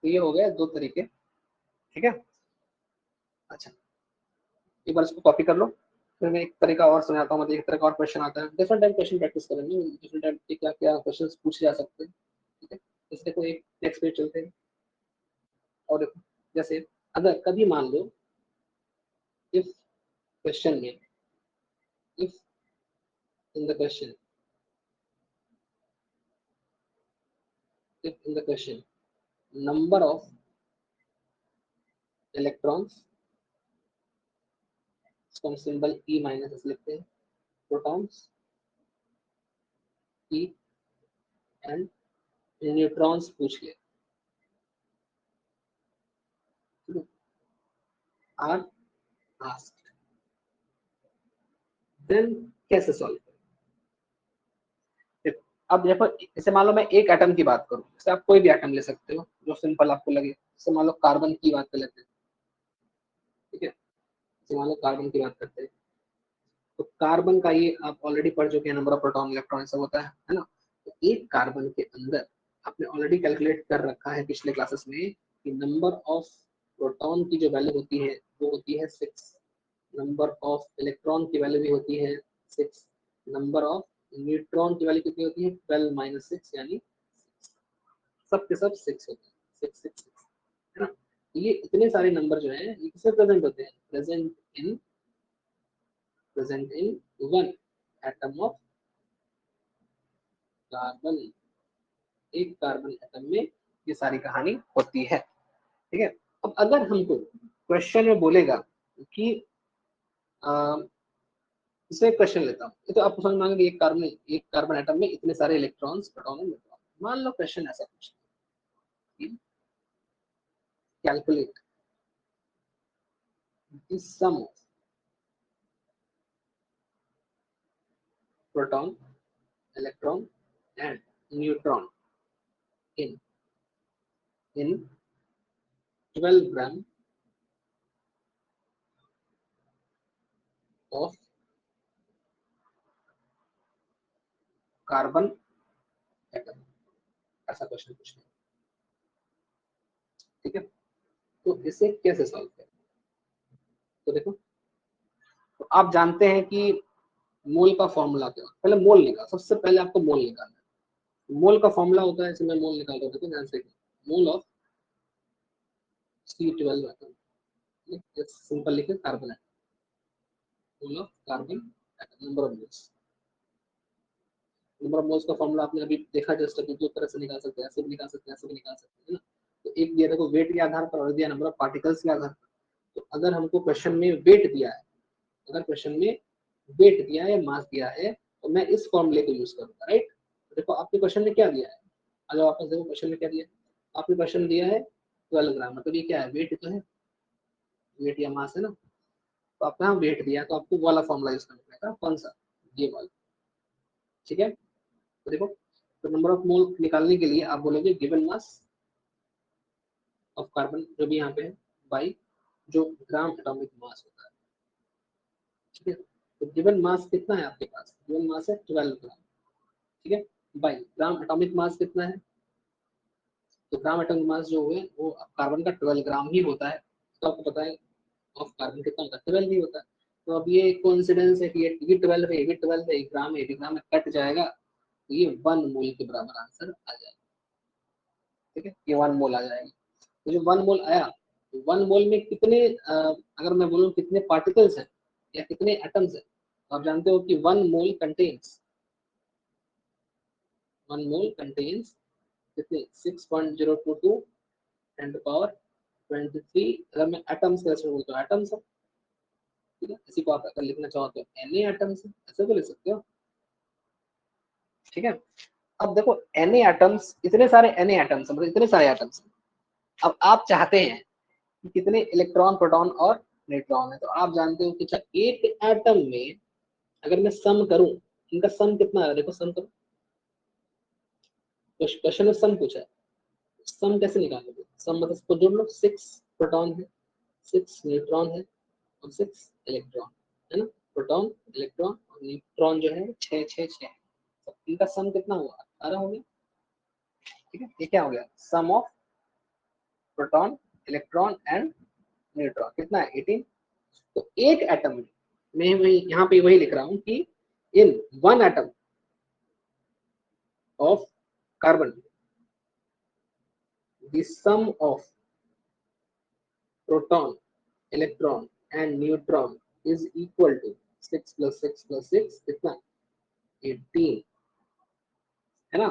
तो ये हो गया दो तरीके, ठीक है। अच्छा, एक बार इसको कॉपी कर लो, फिर मैं एक तरीका और समझाता हूँ, मतलब एक तरह का और क्वेश्चन आता है, डिफरेंट टाइप क्वेश्चन प्रैक्टिस करेंगे, डिफरेंट टाइप के क्या क्या क्वेश्चन पूछे जा सकते हैं, ठीक है। इससे कोई एक नेक्स्ट पेज चलते हैं, और देखो, जैसे अगर कभी मान लो इफ क्वेश्चन में, if in the question, if in the question number of electrons, इसको हम सिंबल ई माइनस एस लिखते हैं, प्रोटॉन्स ई एंड न्यूट्रॉन्स पूछ ले, आर आस्क्ड, देन कैसे सॉल्व करें। अब देखो, जैसे मान लो मैं एक एटम की बात करूं, जैसे आप कोई भी एटम ले सकते हो जो सिंपल आपको लगे, जैसे मान लो कार्बन की बात कर लेते हैं, ठीक है, जैसे मान लो कार्बन की बात करते हैं, तो कार्बन का ये आप ऑलरेडी पढ़ चुके हैं, नंबर ऑफ प्रोटॉन इलेक्ट्रॉन सब होता है ना, तो एक कार्बन के अंदर आपने ऑलरेडी कैलकुलेट कर रखा है पिछले क्लासेस में कि नंबर ऑफ प्रोटॉन की जो वैल्यू होती है वो होती है 6, नंबर ऑफ इलेक्ट्रॉन की वैल्यू भी होती है 6, नंबर ऑफ न्यूट्रॉन की वैल्यू कितनी होती है 12 माइनस 6, यानी सब के सब 6 होते हैं, 6 है ना। ये इतने सारे नंबर जो है ये किसमें प्रेजेंट होते हैं, present in one atom of carbon, एक कार्बन एटम में ये सारी कहानी होती है, ठीक है। अब अगर हमको क्वेश्चन में बोलेगा कि इसमें क्वेश्चन लेता हूँ, तो आपको समझ में आएगा कि एक कार्बन एटम में इतने सारे इलेक्ट्रॉन्स, प्रोटॉन और न्यूट्रॉन, मान लो क्वेश्चन ऐसा कुछ, calculate the sum of proton, electron and neutron in in 12 gram of carbon atom, ऐसा क्वेश्चन पूछना है, ठीक है। तो इसे कैसे सॉल्व करें? तो देखो, तो आप जानते हैं कि मोल का फॉर्मूला क्या है। पहले मोल निकाल, सबसे पहले आपको मोल निकालना है। मोल का फॉर्मूला होता है, इसमें मोल निकाल रहा हूं, देखो ध्यान से, mole of C12 atom, simple लिखे carbon atom, mole of carbon atom, number of moles. Number of moles का फॉर्मूला आपने अभी देखा, जस्ट अभी दो तरह से निकाल सकते हैं, ऐसे भी निकाल सकते हैं, ऐसे भी निकाल सकते हैं ना। तो एक दिया देखो वेट के आधार पर, और दिया नंबर ऑफ पार्टिकल्स के आधार पर। तो अगर हमको क्वेश्चन में वेट दिया है, अगर क्वेश्चन में वेट दिया है, मास दिया है, तो मैं इस फॉर्मूले को यूज करूंगा, राइट। देखो आपके क्वेश्चन में क्या दिया है, अगर वापस देखो क्वेश्चन में क्या दिया है, आपने क्वेश्चन दिया है 12 ग्राम, मतलब ये क्या है, वेट तो है, वेट या मास है ना। तो आपको यहाँ वेट दिया है, तो आपको वाला फॉर्मूला यूज करना पड़ेगा, कौन सा, ये वाला, ठीक है। तो देखो, तो नंबर ऑफ मोल निकालने के लिए आप बोलोगे गिवन मास ऑफ कार्बन, जो भी यहाँ पे है, बाई जो ग्राम एटॉमिक मास होता है, ठीक है। तो गिवन मास कितना है आपके पास, गिवन मास है 12 ग्राम, ठीक है, बाई ग्राम एटॉमिक मास कितना है, तो ग्राम एटॉमिक मास जो है वो कार्बन का 12 ग्राम ही होता है। तो आपको पता है ऑफ कार्बन कितना होता है, 12 ही होता है। तो अब ये कोइंसिडेंस है कि ये 12 है, ये भी 12 है, एक ग्राम है, एक ग्राम में कट जाएगा, तो ये 1 मोल के बराबर आंसर आ जाएगा, ठीक है, ये 1 मोल आ जाएगा। तो जो 1 मोल आया, तो 1 मोल में कितने अगर मैं बोलूँ कितने पार्टिकल्स हैं या कितने एटम्स हैं, तो आप जानते हो कि 1 मोल कंटेन्स, 1 मोल कंटेन्स कितने, 6.022 10 to पावर 23। अगर मैं एटम्स का ऐसे बोलता हूँ, एटम्स है, ठीक है। इसी को आप अगर लिखना चाहो तो Na एटम्स है, ऐसे भी लिख सकते हो, ठीक है। अब देखो Na एटम्स, इतने सारे Na एटम्स, मतलब इतने सारे एटम्स, अब आप चाहते हैं कि कितने इलेक्ट्रॉन, प्रोटॉन और न्यूट्रॉन है। तो आप जानते हो कि एक एटम में अगर मैं सम करूं, इनका सम कितना है, देखो सम करो, क्वेश्चन में सम पूछा है, सम कैसे निकालोगे, सम मतलब इसको जोड़ लो, 6 प्रोटॉन है, 6 न्यूट्रॉन है, और 6 इलेक्ट्रॉन है ना। प्रोटॉन, इलेक्ट्रॉन और न्यूट्रॉन जो है 6 6 6, तो इनका सम कितना हुआ, 18 हो गया, ठीक है। ये क्या हो गया, sum of proton, electron and neutron कितना है, 18। तो एक एटम में मैं वही यहाँ पे वही लिख रहा हूँ कि in 1 atom of carbon the sum of proton, electron and neutron is equal to 6 plus 6 plus 6 कितना, 18, है ना।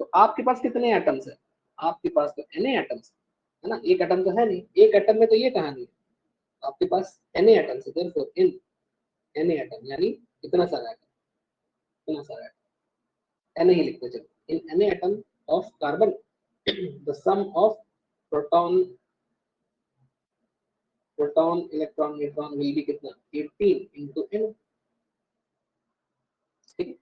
तो आपके पास कितने एटम्स है, आपके पास तो Na एटम्स है ना, एक एटम तो है नहीं, एक एटम में तो ये कहानी है, आपके पास Na एटम्स है, therefore in Na एटम यानी कितना सारा एटम, कितना सारा एटम, Na ही लिखते चलो, in Na atom of carbon the sum of proton, electron, neutron will be कितना, 18 into n, ठीक है।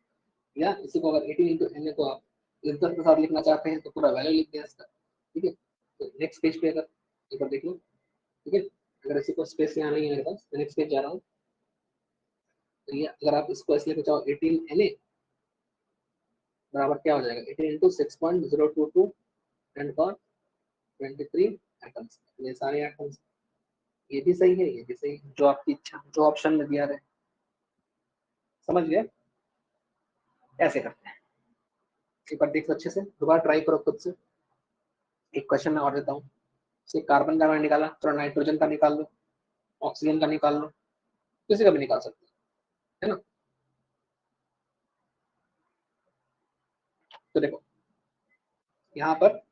या इसी को अगर 18 into n को आप इंटर के साथ लिखना चाहते हैं तो पूरा वैल्यू लिख दिया इसका, ठीक है। तो नेक्स्ट पेज पे अगर एक बार देख लो, ठीक है। अगर इसी को स्पेस यहाँ नहीं है मेरे पास, तो नेक्स्ट पेज जा रहा हूँ, तो ये अगर आप इसको ऐसे लेके चाहो 18 Na बराबर क्या हो जाएगा, 18 into 6.022 10 power 23 एटम्स, ये सारे एटम्स, ये भी सही है, ये भी सही है, जो आपकी इच्छा, जो ऑप्शन में दिया रहे, समझ गए, ऐसे करते हैं। एक बार देख लो अच्छे से, दोबारा ट्राई करो खुद से। एक क्वेश्चन मैं और देता हूँ, कार्बन का मैंने निकाला, थोड़ा नाइट्रोजन का निकाल लो, ऑक्सीजन का निकाल लो, किसी का भी निकाल सकते है ना। तो देखो यहाँ पर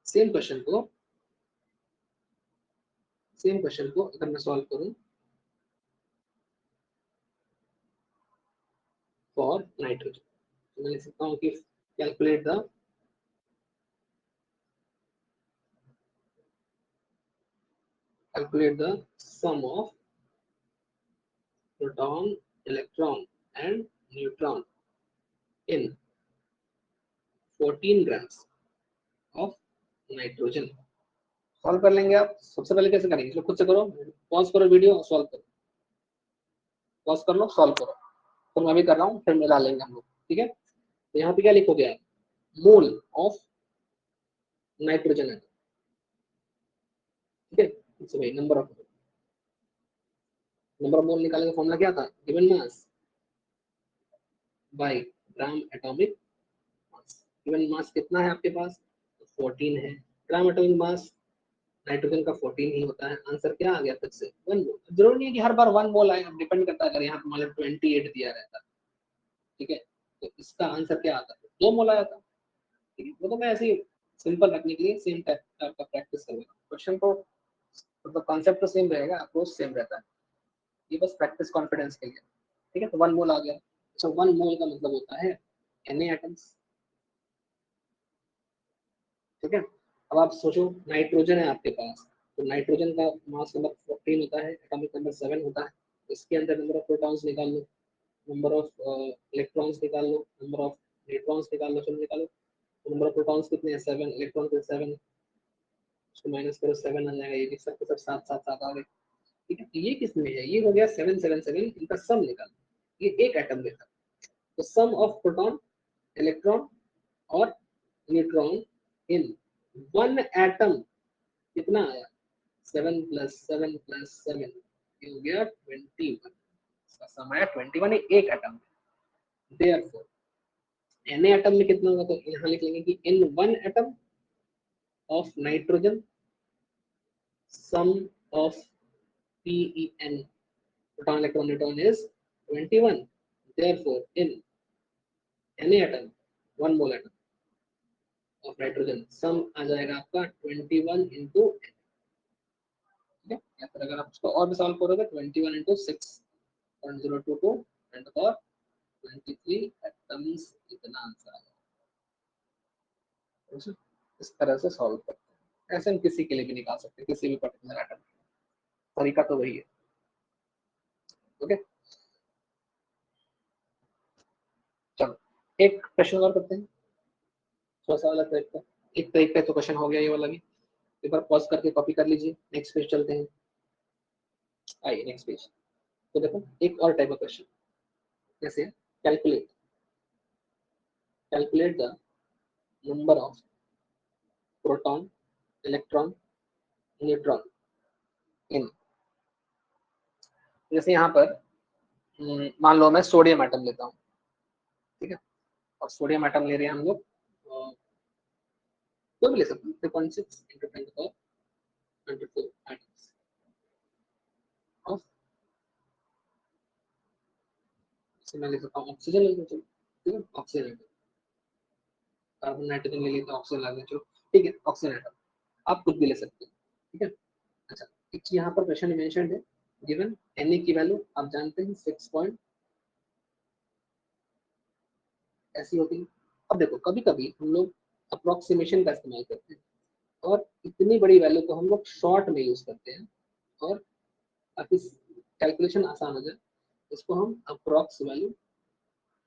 सेम क्वेश्चन को अगर मैं सॉल्व करूं फॉर नाइट्रोजन, तो मैं लिख सकता हूँ कि calculate the sum of proton, electron and neutron in 14 grams of nitrogen. Solve कर लेंगे आप, सबसे पहले कैसे करेंगे, चलो खुद से करो, पॉज करो वीडियो, सॉल्व करो, पॉज कर लो, सॉल्व करो तो मैं भी कर रहा हूँ, फिर मिला लेंगे हम लोग, ठीक है। तो यहाँ पे क्या लिखोगे आप, मोल ऑफ नाइट्रोजन एटम, ठीक है। तो भाई नंबर ऑफ मोल निकालने का फॉर्मूला क्या था, given mass by gram atomic mass. Given mass कितना है आपके पास, 14 है। ग्राम एटॉमिक मास नाइट्रोजन का 14 ही होता है। आंसर क्या आ गया फिर से 1 मोल। जरूरी नहीं है कि हर बार 1 मोल आए, अब डिपेंड करता है, अगर यहाँ पे मान लो 28 दिया रहता, ठीक है, तो इसका आंसर क्या आता है, 2 मोल आया था, ठीक है। वो तो मैं ऐसे ही सिंपल रखने के लिए सेम टाइप का प्रैक्टिस करूंगा, क्वेश्चन को मतलब कॉन्सेप्ट तो सेम रहेगा, अप्रोच सेम रहता है, ये बस प्रैक्टिस कॉन्फिडेंस के लिए, ठीक है। तो 1 मोल आ गया। अच्छा 1 मोल का मतलब होता है Na एटम्स, ठीक है। अब आप सोचो नाइट्रोजन है आपके पास, तो नाइट्रोजन का मास नंबर 14 होता है, एटॉमिक नंबर 7 होता है। इसके अंदर नंबर ऑफ प्रोटॉन्स निकाल लो, नंबर ऑफ इलेक्ट्रॉन्स निकाल लो, नंबर ऑफ न्यूट्रॉन्स निकाल लो, चलो निकालो। नंबर ऑफ प्रोटॉन्स कितने हैं, 7, इलेक्ट्रॉन के 7, उसको माइनस करो 7 आ जाएगा, ये भी सब सब 7 आ गए, ठीक है। तो ये किसमें है, ये हो गया 777, इनका सम निकाल, ये एक एटम में था। तो सम ऑफ प्रोटॉन, इलेक्ट्रॉन और न्यूट्रॉन इन 1 एटम कितना आया, 7 + 7 + 7, ये हो गया 21, इसका सम आया 21 है एक एटम में। देयरफॉर Na एटम में कितना होगा, तो यहाँ लिख लेंगे कि in 1 atom of nitrogen sum of PeN proton electron neutron is 21, therefore in Na atom 1 mole atom of nitrogen sum आ जाएगा आपका 21 into N, ठीक है। या फिर अगर आप उसको और भी सॉल्व करोगे 21 into 6.022 10 to the power 23 atoms, इतना आंसर आ जाएगा। इस तरह से सॉल्व करते हैं, ऐसे हम किसी के लिए भी निकाल सकते हैं, किसी भी पर्टिकुलर एटम, तरीका तो वही है, ओके। चलो एक प्रश्न और करते हैं, थोड़ा सा अलग तरीका, एक तरीका तो क्वेश्चन हो गया ये वाला भी, एक बार पॉज करके कॉपी कर लीजिए, नेक्स्ट पेज चलते हैं। आइए नेक्स्ट पेज। तो देखो एक और टाइप का क्वेश्चन, जैसे calculate calculate the number of proton, electron, neutron in, जैसे यहाँ पर मान लो मैं सोडियम एटम लेता हूँ, ठीक है। और सोडियम एटम ले रहे हैं हम लोग, कोई भी ले सकते हैं, 3.6 into 10 to the power 24 atoms of, मैं ले सकता हूँ ऑक्सीजन ले लीजिए, ठीक है, ऑक्सीजन एटम, कार्बन नाइट्रोजन ले लेते हैं, ऑक्सीजन ला चलो, ठीक है, ऑक्सीजन एटम आप कुछ भी ले सकते हैं, ठीक है। अच्छा एक यहाँ पर क्वेश्चन मेंशन है, गिवन Na की वैल्यू आप जानते हैं 6 पॉइंट ऐसी होती है। अब देखो कभी कभी हम लोग अप्रोक्सीमेशन का इस्तेमाल करते हैं, और इतनी बड़ी वैल्यू को हम लोग शॉर्ट में यूज करते हैं, और ताकि कैलकुलेशन आसान हो जाए, इसको हम अप्रोक्स वैल्यू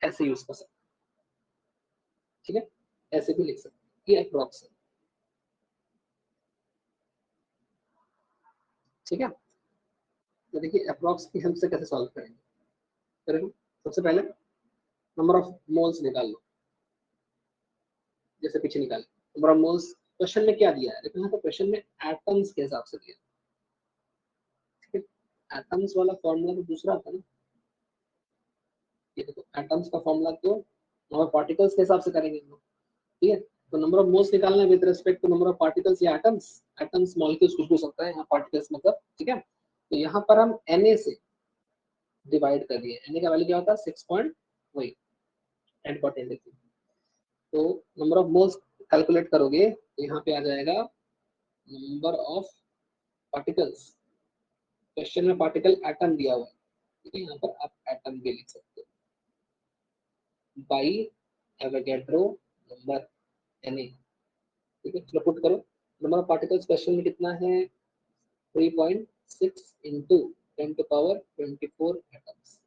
ऐसे यूज कर सकते हैं, ठीक है, ऐसे भी लिख सकते हैं, ये अप्रोक्स है, ठीक है। तो देखिए अप्रोक्स की हेल्प से कैसे सॉल्व करेंगे, करेंगे सबसे पहले नंबर ऑफ मोल्स निकाल लो, जैसे पीछे निकाले नंबर ऑफ मोल्स, क्वेश्चन में क्या दिया है, लेकिन यहाँ पर क्वेश्चन में एटम्स के हिसाब से दिया, ठीक है। एटम्स वाला फॉर्मूला तो दूसरा था ना, ये देखो एटम्स का फॉर्मूला तो नंबर पार्टिकल्स के हिसाब से करेंगे हम लोग, ठीक है। तो नंबर ऑफ मोल्स निकालना है with respect to number of particles या एटम्स, एटम्स मॉलिक्यूल्स कुछ भी हो सकता है, यहाँ पार्टिकल्स मतलब, ठीक है। तो यहाँ पर हम Na से डिवाइड कर दिए, Na का वैल्यू क्या होता है 6 पॉइंट, वही 10 देखिए, तो नंबर ऑफ मोल्स कैलकुलेट करोगे तो यहाँ पे आ जाएगा नंबर ऑफ पार्टिकल्स, क्वेश्चन में पार्टिकल एटम दिया हुआ है, ठीक है, यहाँ पर आप एटम भी लिख सकते हो बाई एवोगैड्रो नंबर Na, ठीक है। चलो पुट करो, नंबर ऑफ पार्टिकल्स क्वेश्चन में कितना है 3.6 into 10 to power 24 एटम्स,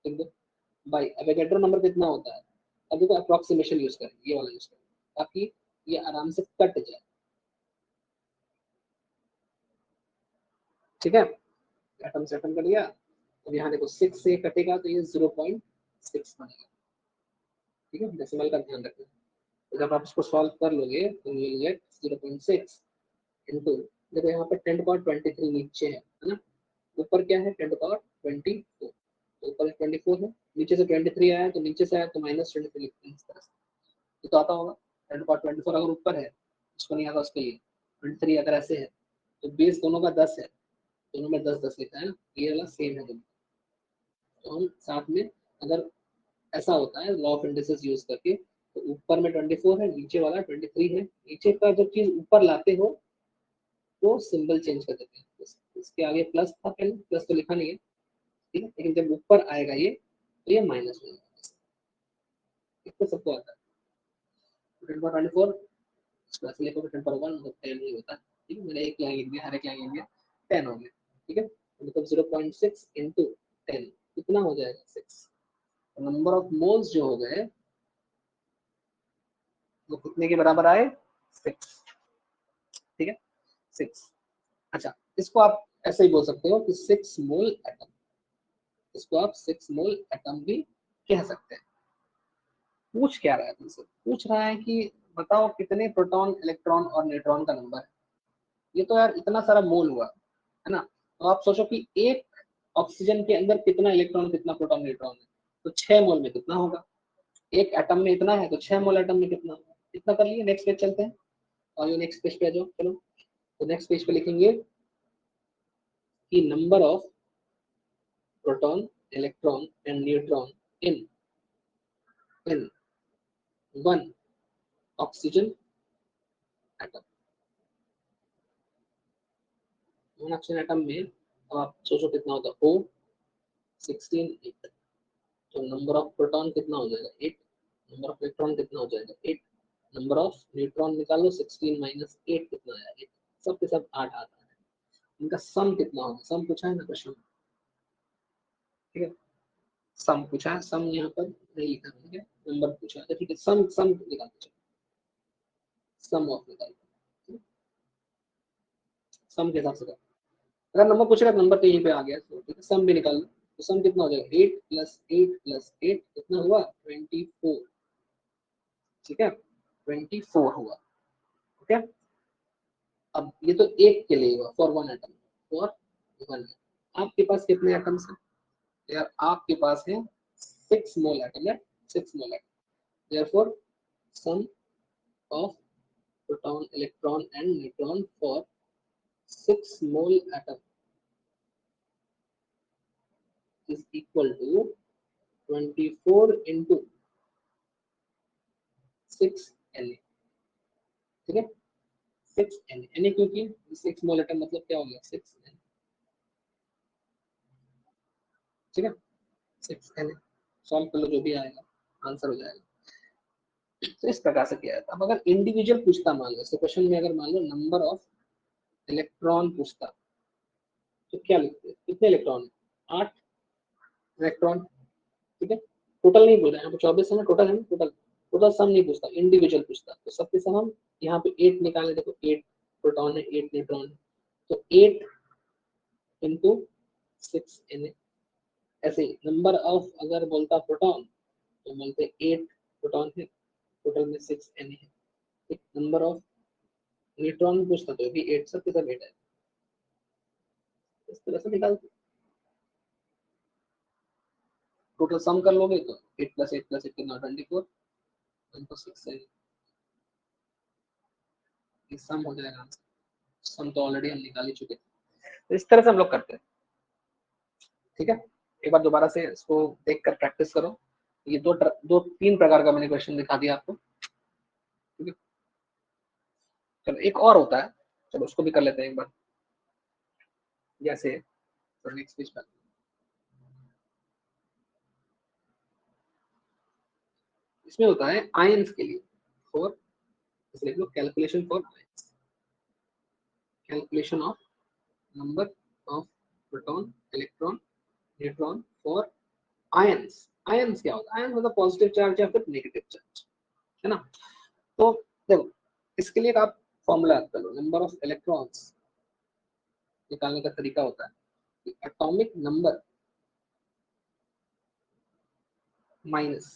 ठीक है। बाई एवोगैड्रो नंबर कितना होता है, अभी तो अप्रोक्सीमेशन यूज करें, ये वाला यूज करें, ताकि ये आराम से कट जाए, ठीक है। एटम से एटम कट गया, अब यहाँ देखो 6 से कटेगा तो ये 0.6 बनेगा, ठीक है, डेसिमल का ध्यान रखना। तो जब आप इसको सॉल्व कर लोगे तो यू विल गेट 0.6 इनटू, देखो यहाँ पे 10^23 नीचे है ना, ऊपर क्या है 10^24, तो ऊपर 24 है, नीचे से 23 आया तो नीचे से आया तो -23 लिखते हैं इस तरह से, ये तो आता होगा। 10^24 अगर ऊपर है, उसको नहीं आता उसके लिए, 23 अगर ऐसे है तो बेस दोनों का 10 है, दोनों में 10 लिखा है ना, ये वाला सेम है दोनों। तो हम साथ में, अगर ऐसा होता है लॉ ऑफ इंडिसेस यूज करके, तो ऊपर में 24 है, नीचे वाला 23 है, नीचे का जब चीज ऊपर लाते हो तो सिंबल चेंज कर देते हैं, इसके आगे प्लस था, पहले प्लस तो लिखा नहीं है, ठीक है, लेकिन जब ऊपर आएगा ये तो ये माइनस हो जाएगा, इसको सबको आता है। 10^24 प्लस लिखोगे 10^1 मतलब 10 ही होता है, ठीक है, मैंने एक लाइन लिख दिया, हर एक लाइन लिख दिया, 10 हो गया, ठीक है, मतलब 0.6 इंटू 10 कितना हो जाएगा 6। नंबर ऑफ मोल्स जो हो गए वो कितने के बराबर आए 6, ठीक है 6। अच्छा, इसको आप ऐसे ही बोल सकते हो कि 6 मोल एटम, इसको आप 6 मोल एटम भी कह सकते हैं। पूछ क्या रहा है तुमसे, पूछ रहा है कि बताओ कितने प्रोटॉन इलेक्ट्रॉन और न्यूट्रॉन का नंबर है। ये तो यार इतना सारा मोल हुआ है ना, तो आप सोचो कि एक ऑक्सीजन के अंदर कितना इलेक्ट्रॉन कितना प्रोटॉन न्यूट्रॉन है, तो 6 मोल में कितना होगा, एक एटम में इतना है तो 6 मोल एटम में कितना होगा, इतना कर लिए। नेक्स्ट पेज चलते हैं, और ये नेक्स्ट पेज पे आ जाओ, चलो तो नेक्स्ट पेज पे लिखेंगे कि number of proton electron and neutron in in one oxygen atom, one oxygen atom में। अब आप सोचो कितना होता है, O 16 8, तो नंबर ऑफ प्रोटॉन कितना हो जाएगा 8, नंबर ऑफ इलेक्ट्रॉन कितना हो जाएगा 8, नंबर ऑफ न्यूट्रॉन निकालो 16 माइनस 8 कितना आया 8, सब के सब 8 आता है। इनका सम कितना होगा, सम पूछा है ना क्वेश्चन, ठीक है, सम पूछा है, सम यहाँ पर नहीं लिखा, ठीक है, नंबर पूछा है, ठीक है, सम सम निकालते, सम ऑफ निकालते, सम के हिसाब से, अगर नंबर पूछेगा तो नंबर तो यहीं पे आ गया, तो ठीक है, सम भी निकाल लो, तो सम कितना हो जाएगा 8 + 8 + 8 कितना हुआ 24, ठीक है 24 हुआ, ओके। अब ये तो एक के लिए हुआ, for one atom, for one, आपके पास कितने एटम्स हैं यार, आपके पास है 6 मोल एटम है, 6 mole atom, therefore sum of proton electron and neutron for 6 mole atom is equal to 24 into 6 Na, ठीक है 6 Na क्योंकि 6 मोल एटम मतलब क्या हो गया 6 Na, ठीक है 6 Na, सॉल्व कर लो जो भी आएगा आंसर हो जाएगा। तो इस प्रकार से किया जाता है। अब अगर इंडिविजुअल पूछता मान लो, जैसे क्वेश्चन में अगर मान लो नंबर ऑफ इलेक्ट्रॉन पूछता, तो क्या लिखते हैं, कितने इलेक्ट्रॉन है 8 इलेक्ट्रॉन, ठीक है, टोटल नहीं बोल रहे हैं, यहाँ पे 24 है ना, टोटल है ना, टोटल टोटल सम नहीं पूछता, इंडिविजुअल पूछता, तो सबके सम हम यहाँ पे 8 निकाले, देखो 8 प्रोटॉन है 8 न्यूट्रॉन है, तो 8 into 6 Na, ऐसे ही नंबर ऑफ अगर बोलता प्रोटॉन तो बोलते 8 प्रोटॉन है, टोटल में 6 Na है, एक नंबर ऑफ न्यूट्रॉन पूछता तो भी 8, सब के सब 8 है, इस तरह से निकालते, टोटल सम कर लोगे तो 8 + 8 + 8 कितना 24, इनको 6 से ये सम हो जाएगा आंसर, सम तो ऑलरेडी हम निकाल ही चुके थे, तो इस तरह से हम लोग करते हैं, ठीक है। एक बार दोबारा से इसको देखकर प्रैक्टिस करो, ये दो तीन प्रकार का मैंने क्वेश्चन दिखा दिया आपको, ठीक है। चलो एक और होता है, चलो उसको भी कर लेते हैं एक बार, जैसे नेक्स्ट पेज पर इसमें होता है आयंस के लिए, फॉर लिख लो calculation for ions, calculation of number of proton electron neutron for ions. Ions क्या होता है, आयंस मतलब पॉजिटिव चार्ज या फिर नेगेटिव चार्ज, है ना। तो देखो इसके लिए आप फॉर्मूला याद कर लो, नंबर ऑफ इलेक्ट्रॉन्स निकालने का तरीका होता है कि atomic number minus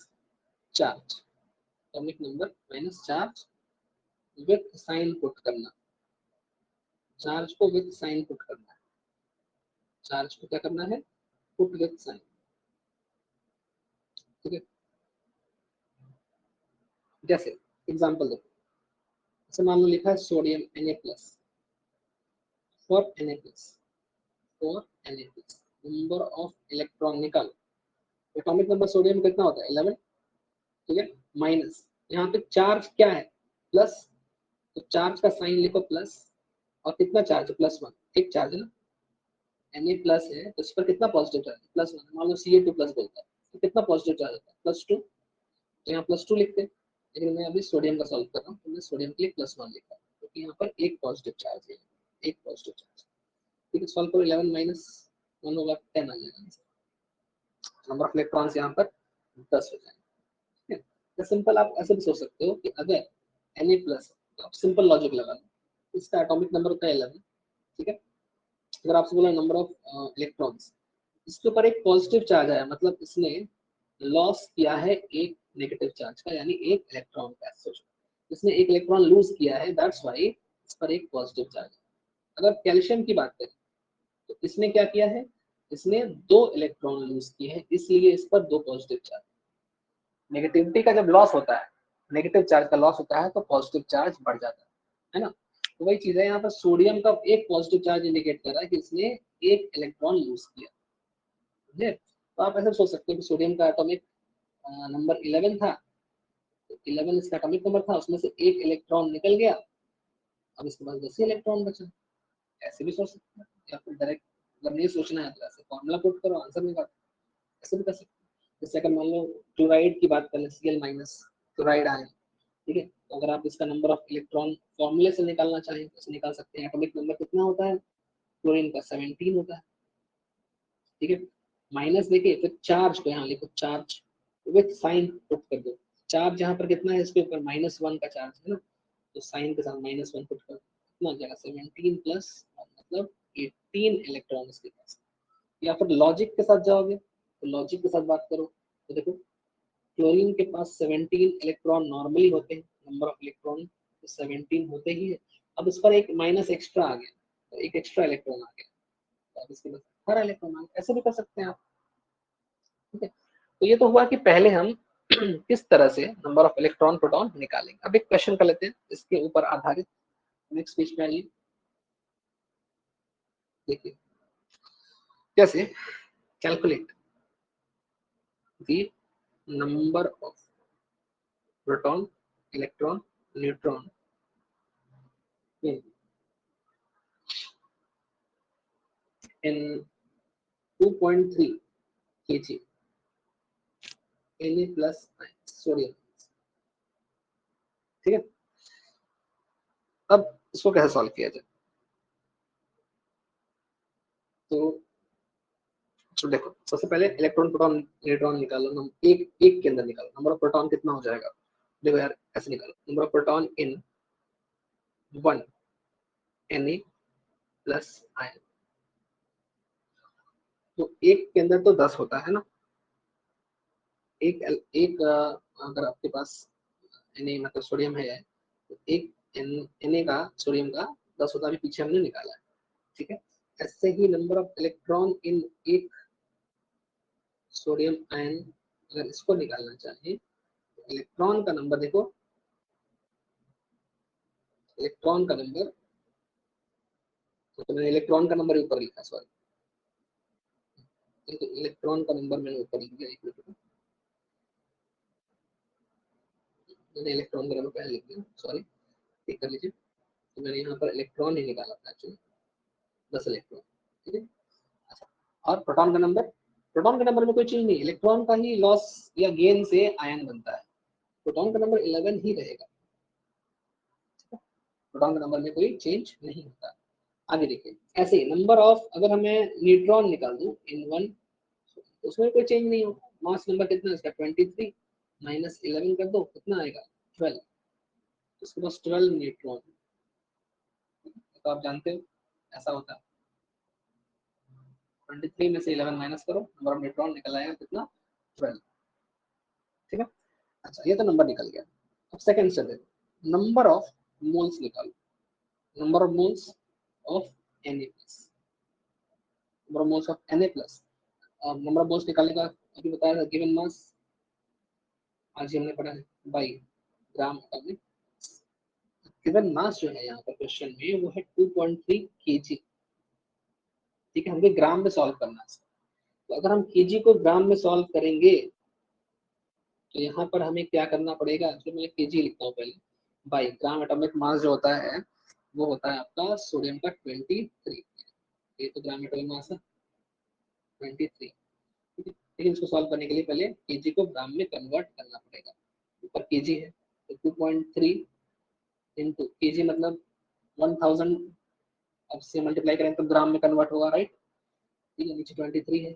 charge, atomic number minus charge with sign put करना, चार्ज को विथ साइन पुट करना है, चार्ज को क्या करना है, पुट विथ साइन। ठीक है, जैसे एग्जांपल देखो, जैसे मान लो लिखा है sodium Na+, for Na+, for Na+, number of electron निकालो, एटॉमिक नंबर सोडियम कितना होता है 11, ठीक है, माइनस यहाँ पे चार्ज क्या है प्लस, तो चार्ज का साइन लिखो प्लस, और कितना चार्ज है +1, एक चार्ज है ना, Na+ है तो इस पर कितना पॉजिटिव चार्ज है +1, मान लो Ca2+ बोलता है तो कितना पॉजिटिव चार्ज होता है +2, तो यहाँ +2 लिखते हैं, लेकिन मैं अभी सोडियम का सॉल्व कर रहा हूँ तो मैं सोडियम के लिए +1 लिखा क्योंकि यहाँ पर एक पॉजिटिव चार्ज है, एक पॉजिटिव चार्ज। ठीक है, सॉल्व करो, 11 माइनस 1 होगा 10 आ जाएगा, नंबर ऑफ इलेक्ट्रॉन्स यहाँ पर 10 हो जाएंगे। ठीक है, सिंपल आप ऐसे भी सोच सकते हो कि अगर Na+ तो आप सिंपल लॉजिक लगा लो, इसका एटॉमिक नंबर होता है 11, ठीक है, अगर आपसे बोला नंबर ऑफ इलेक्ट्रॉन्स, इसके ऊपर एक पॉजिटिव चार्ज आया मतलब इसने लॉस किया है एक नेगेटिव चार्ज का, यानी एक इलेक्ट्रॉन का, सोचो इसने एक इलेक्ट्रॉन लूज किया है, दैट्स व्हाई इस पर एक पॉजिटिव चार्ज। अगर कैल्शियम की बात करें तो इसने क्या किया है, इसने 2 इलेक्ट्रॉन लूज किए हैं, इसलिए इस पर 2 पॉजिटिव चार्ज। नेगेटिविटी का जब लॉस होता है, नेगेटिव चार्ज का लॉस होता है तो पॉजिटिव चार्ज बढ़ जाता है ना, तो वही चीज है यहाँ पर, सोडियम का एक पॉजिटिव चार्ज इंडिकेट कर रहा है कि इसने एक इलेक्ट्रॉन लूज किया, समझे। तो आप ऐसे सोच सकते हो कि सोडियम का एटॉमिक नंबर 11 था, तो 11 इसका एटॉमिक नंबर था, उसमें से एक इलेक्ट्रॉन निकल गया, अब इसके पास 10 ही इलेक्ट्रॉन बचा, ऐसे भी सोच सकते हैं, या फिर डायरेक्ट अगर नहीं सोचना है तो ऐसे फॉर्मूला पुट करो आंसर निकालो, ऐसे भी कर सकते हैं। जैसे अगर मान लो क्लोराइड की बात करें, Cl- क्लोराइड आयन, ठीक है, तो अगर आप इसका नंबर ऑफ इलेक्ट्रॉन फॉर्मूले से निकालना चाहें तो निकाल सकते हैं, एटॉमिक नंबर कितना होता है क्लोरीन का 17 होता है, ठीक है, माइनस देखिए फिर चार्ज को यहाँ लिखो, चार्ज विथ साइन पुट कर दो, चार्ज यहाँ पर कितना है, इसके ऊपर -1 का चार्ज है ना, तो साइन के साथ -1 पुट कर, कितना हो जाएगा 17 + 1 मतलब 18 इलेक्ट्रॉन इसके पास। या फिर लॉजिक के साथ जाओगे तो लॉजिक के साथ बात करो तो देखो क्लोरीन के पास 17 इलेक्ट्रॉन नॉर्मली होते हैं, नंबर ऑफ इलेक्ट्रॉन तो 17 होते ही है, अब इस पर एक माइनस एक्स्ट्रा आ गया, तो एक एक्स्ट्रा इलेक्ट्रॉन आ गया, तो अब इसके पास 18 इलेक्ट्रॉन आ गया, ऐसे भी कर सकते हैं आप। ठीक है, तो ये तो हुआ कि पहले हम किस तरह से नंबर ऑफ इलेक्ट्रॉन प्रोटॉन निकालेंगे। अब एक क्वेश्चन कर लेते हैं इसके ऊपर आधारित, नेक्स्ट पेज पे आइए, देखिए कैसे calculate the number of proton electron neutron in 2.3 kg Na+ sodium. ठीक है, अब इसको कैसे सॉल्व किया जाए, तो देखो सबसे पहले इलेक्ट्रॉन प्रोटॉन न्यूट्रॉन निकालो, एक एक के अंदर निकालो, नंबर ऑफ प्रोटॉन कितना हो जाएगा, देखो यार ऐसे निकालो, number of proton in 1 Na+ ion, तो एक के अंदर तो 10 होता है ना, एक एक अगर आपके पास Na मतलब सोडियम है तो एक Na का सोडियम का 10 होता है, अभी पीछे हमने निकाला है, ठीक है, ऐसे ही नंबर ऑफ इलेक्ट्रॉन इन एक सोडियम आयन, अगर इसको निकालना चाहिए तो इलेक्ट्रॉन का नंबर देखो, इलेक्ट्रॉन का नंबर, तो मैंने इलेक्ट्रॉन का नंबर ऊपर लिखा, सॉरी, तो इलेक्ट्रॉन का नंबर मैंने ऊपर लिख दिया, एक मिनट, मैंने इलेक्ट्रॉन का नंबर पहले लिख दिया, सॉरी, ठीक कर लीजिए, तो मैंने यहाँ पर इलेक्ट्रॉन ही निकाला था एक्चुअली, 10 इलेक्ट्रॉन, ठीक है। अच्छा, और प्रोटॉन का नंबर, प्रोटॉन के नंबर में कोई चीज नहीं, इलेक्ट्रॉन का ही लॉस या गेन से आयन बनता है, प्रोटॉन का नंबर 11 ही रहेगा, प्रोटॉन का नंबर में कोई चेंज नहीं होता। आगे देखिए, ऐसे ही नंबर ऑफ, अगर हमें न्यूट्रॉन निकाल दूं इन 1, उसमें कोई चेंज नहीं होगा, मास नंबर कितना है इसका 23, -11 कर दो कितना आएगा 12, उसके पास 12 न्यूट्रॉन, तो आप जानते हो ऐसा होता है, 23 में से 11 माइनस करो, नंबर ऑफ न्यूट्रॉन निकल आएगा कितना 12, ठीक है। अच्छा ये तो नंबर निकल गया। अब सेकंड से नंबर ऑफ मोल्स निकालो, number of moles of Na plus, number of moles of Na plus. Number of moles निकालने का अभी बताया था, गिवन मास आज ही हमने पढ़ा है by gram atomic. Given mass जो है यहाँ पर क्वेश्चन में वो है 2.3 kg। ठीक है, हमें ग्राम में सॉल्व करना है। तो अगर हम केजी को ग्राम में सॉल्व करेंगे तो यहाँ पर हमें क्या करना पड़ेगा, तो मैं केजी लिखता हूँ पहले, बाई ग्राम एटॉमिक मास जो होता है वो होता है आपका सोडियम का 23। ये तो ग्राम एटॉमिक मास है 23। लेकिन इसको सॉल्व करने के लिए पहले केजी को ग्राम में कन्वर्ट करना पड़ेगा। ऊपर केजी है तो 2.3 इंटू केजी मतलब 1000, अब से मल्टीप्लाई करें तो ग्राम में कन्वर्ट होगा, राइट। ठीक है, नीचे 23 है,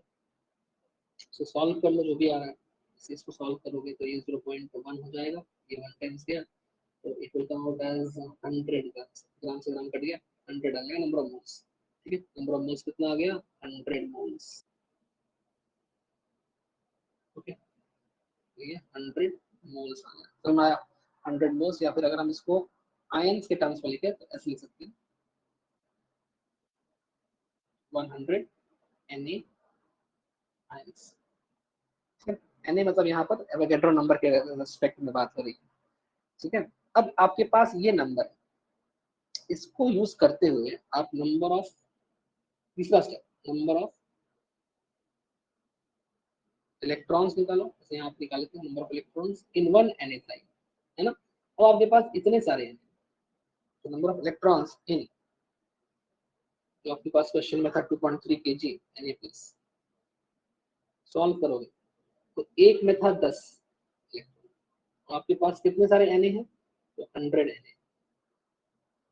तो सॉल्व कर लो जो भी आ रहा है। इसको सॉल्व करोगे तो ये 0.1 हो जाएगा, ये 1 टाइम्स गया तो it will come out as 100 gram से ग्राम कट गया, 100 आ गया नंबर ऑफ मोल्स। ठीक है, नंबर ऑफ मोल्स कितना आ गया, 100 मोल्स। ओके, ये 100 मोल्स आ गया, तो मैं 100 मोल्स, या फिर अगर हम इसको आयंस के टर्म्स में लिखे तो ऐसे लिख सकते हैं 100 Na आयंस। Na मतलब यहाँ पर एवोगैड्रो नंबर के रेस्पेक्ट में बात करी। ठीक है, अब आपके पास ये नंबर है, इसको यूज करते हुए आप नंबर ऑफ, तीसरा स्टेप नंबर ऑफ इलेक्ट्रॉन्स निकालो। जैसे यहाँ आप निकाले थे number of electrons in one Na side, है ना। अब आपके पास इतने सारे हैं, तो नंबर ऑफ इलेक्ट्रॉन्स इन, जो आपके पास क्वेश्चन में था 2.3 kg Na प्लस, सॉल्व करोगे तो एक में था 10 इलेक्ट्रॉन, तो आपके पास कितने सारे Na हैं, तो 100 Na,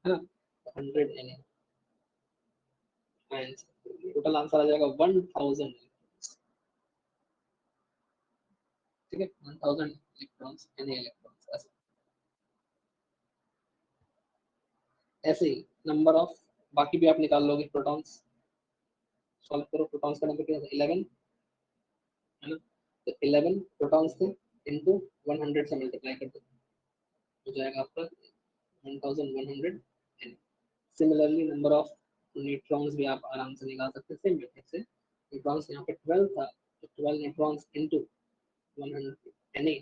है ना, 100 Na आंसर, टोटल आंसर आ जाएगा 1000। ठीक है, 1000 इलेक्ट्रॉन्स Na इलेक्ट्रॉन्स। ऐसे ही नंबर ऑफ बाकी भी आप निकाल लोगे, प्रोटॉन्स सॉल्व करो, प्रोटॉन्स का नंबर क्या है 11, है ना, तो 11 प्रोटॉन्स थे इनटू 100 से मल्टीप्लाई कर दो, हो जाएगा आपका 1100। सिमिलरली नंबर ऑफ न्यूट्रॉन्स भी आप आराम से निकाल सकते हैं सेम मेथड से। न्यूट्रॉन्स यहाँ पे 12 था, तो 12 neutrons into 100 Na,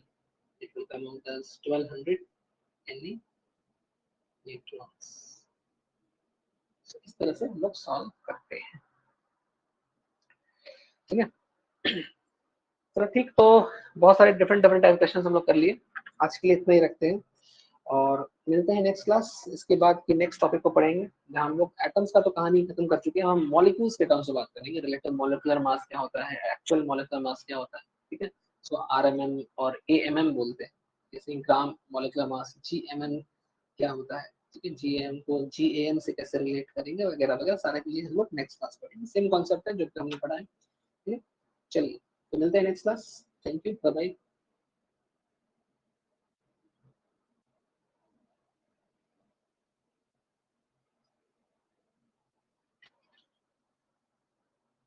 it will come out as 1200 Na neutrons. इस तरह से हम लोग सॉल्व करते हैं। ठीक है, चलो ठीक, तो बहुत सारे डिफरेंट डिफरेंट टाइप क्वेश्चन हम लोग कर लिए, आज के लिए इतना ही रखते हैं और मिलते हैं नेक्स्ट क्लास। इसके बाद की नेक्स्ट टॉपिक को पढ़ेंगे जहाँ हम लोग एटम्स का तो कहानी खत्म कर चुके हैं, हम मॉलिक्यूल्स के टर्म्स में बात करेंगे, रिलेटिव मॉलिक्यूलर मास क्या होता है, एक्चुअल मॉलिक्यूलर मास क्या होता है। ठीक है, सो RMM और AMM बोलते हैं, जैसे ग्राम मॉलिक्यूलर मास, GMM क्या होता है, ठीक है, GM को GAM से कैसे रिलेट करेंगे वगैरह वगैरह सारी चीजें हम लोग नेक्स्ट क्लास पढ़ेंगे, सेम कॉन्सेप्ट है जो कि हमने पढ़ा है। ठीक है, चलिए तो मिलते हैं next class, thank you, bye bye.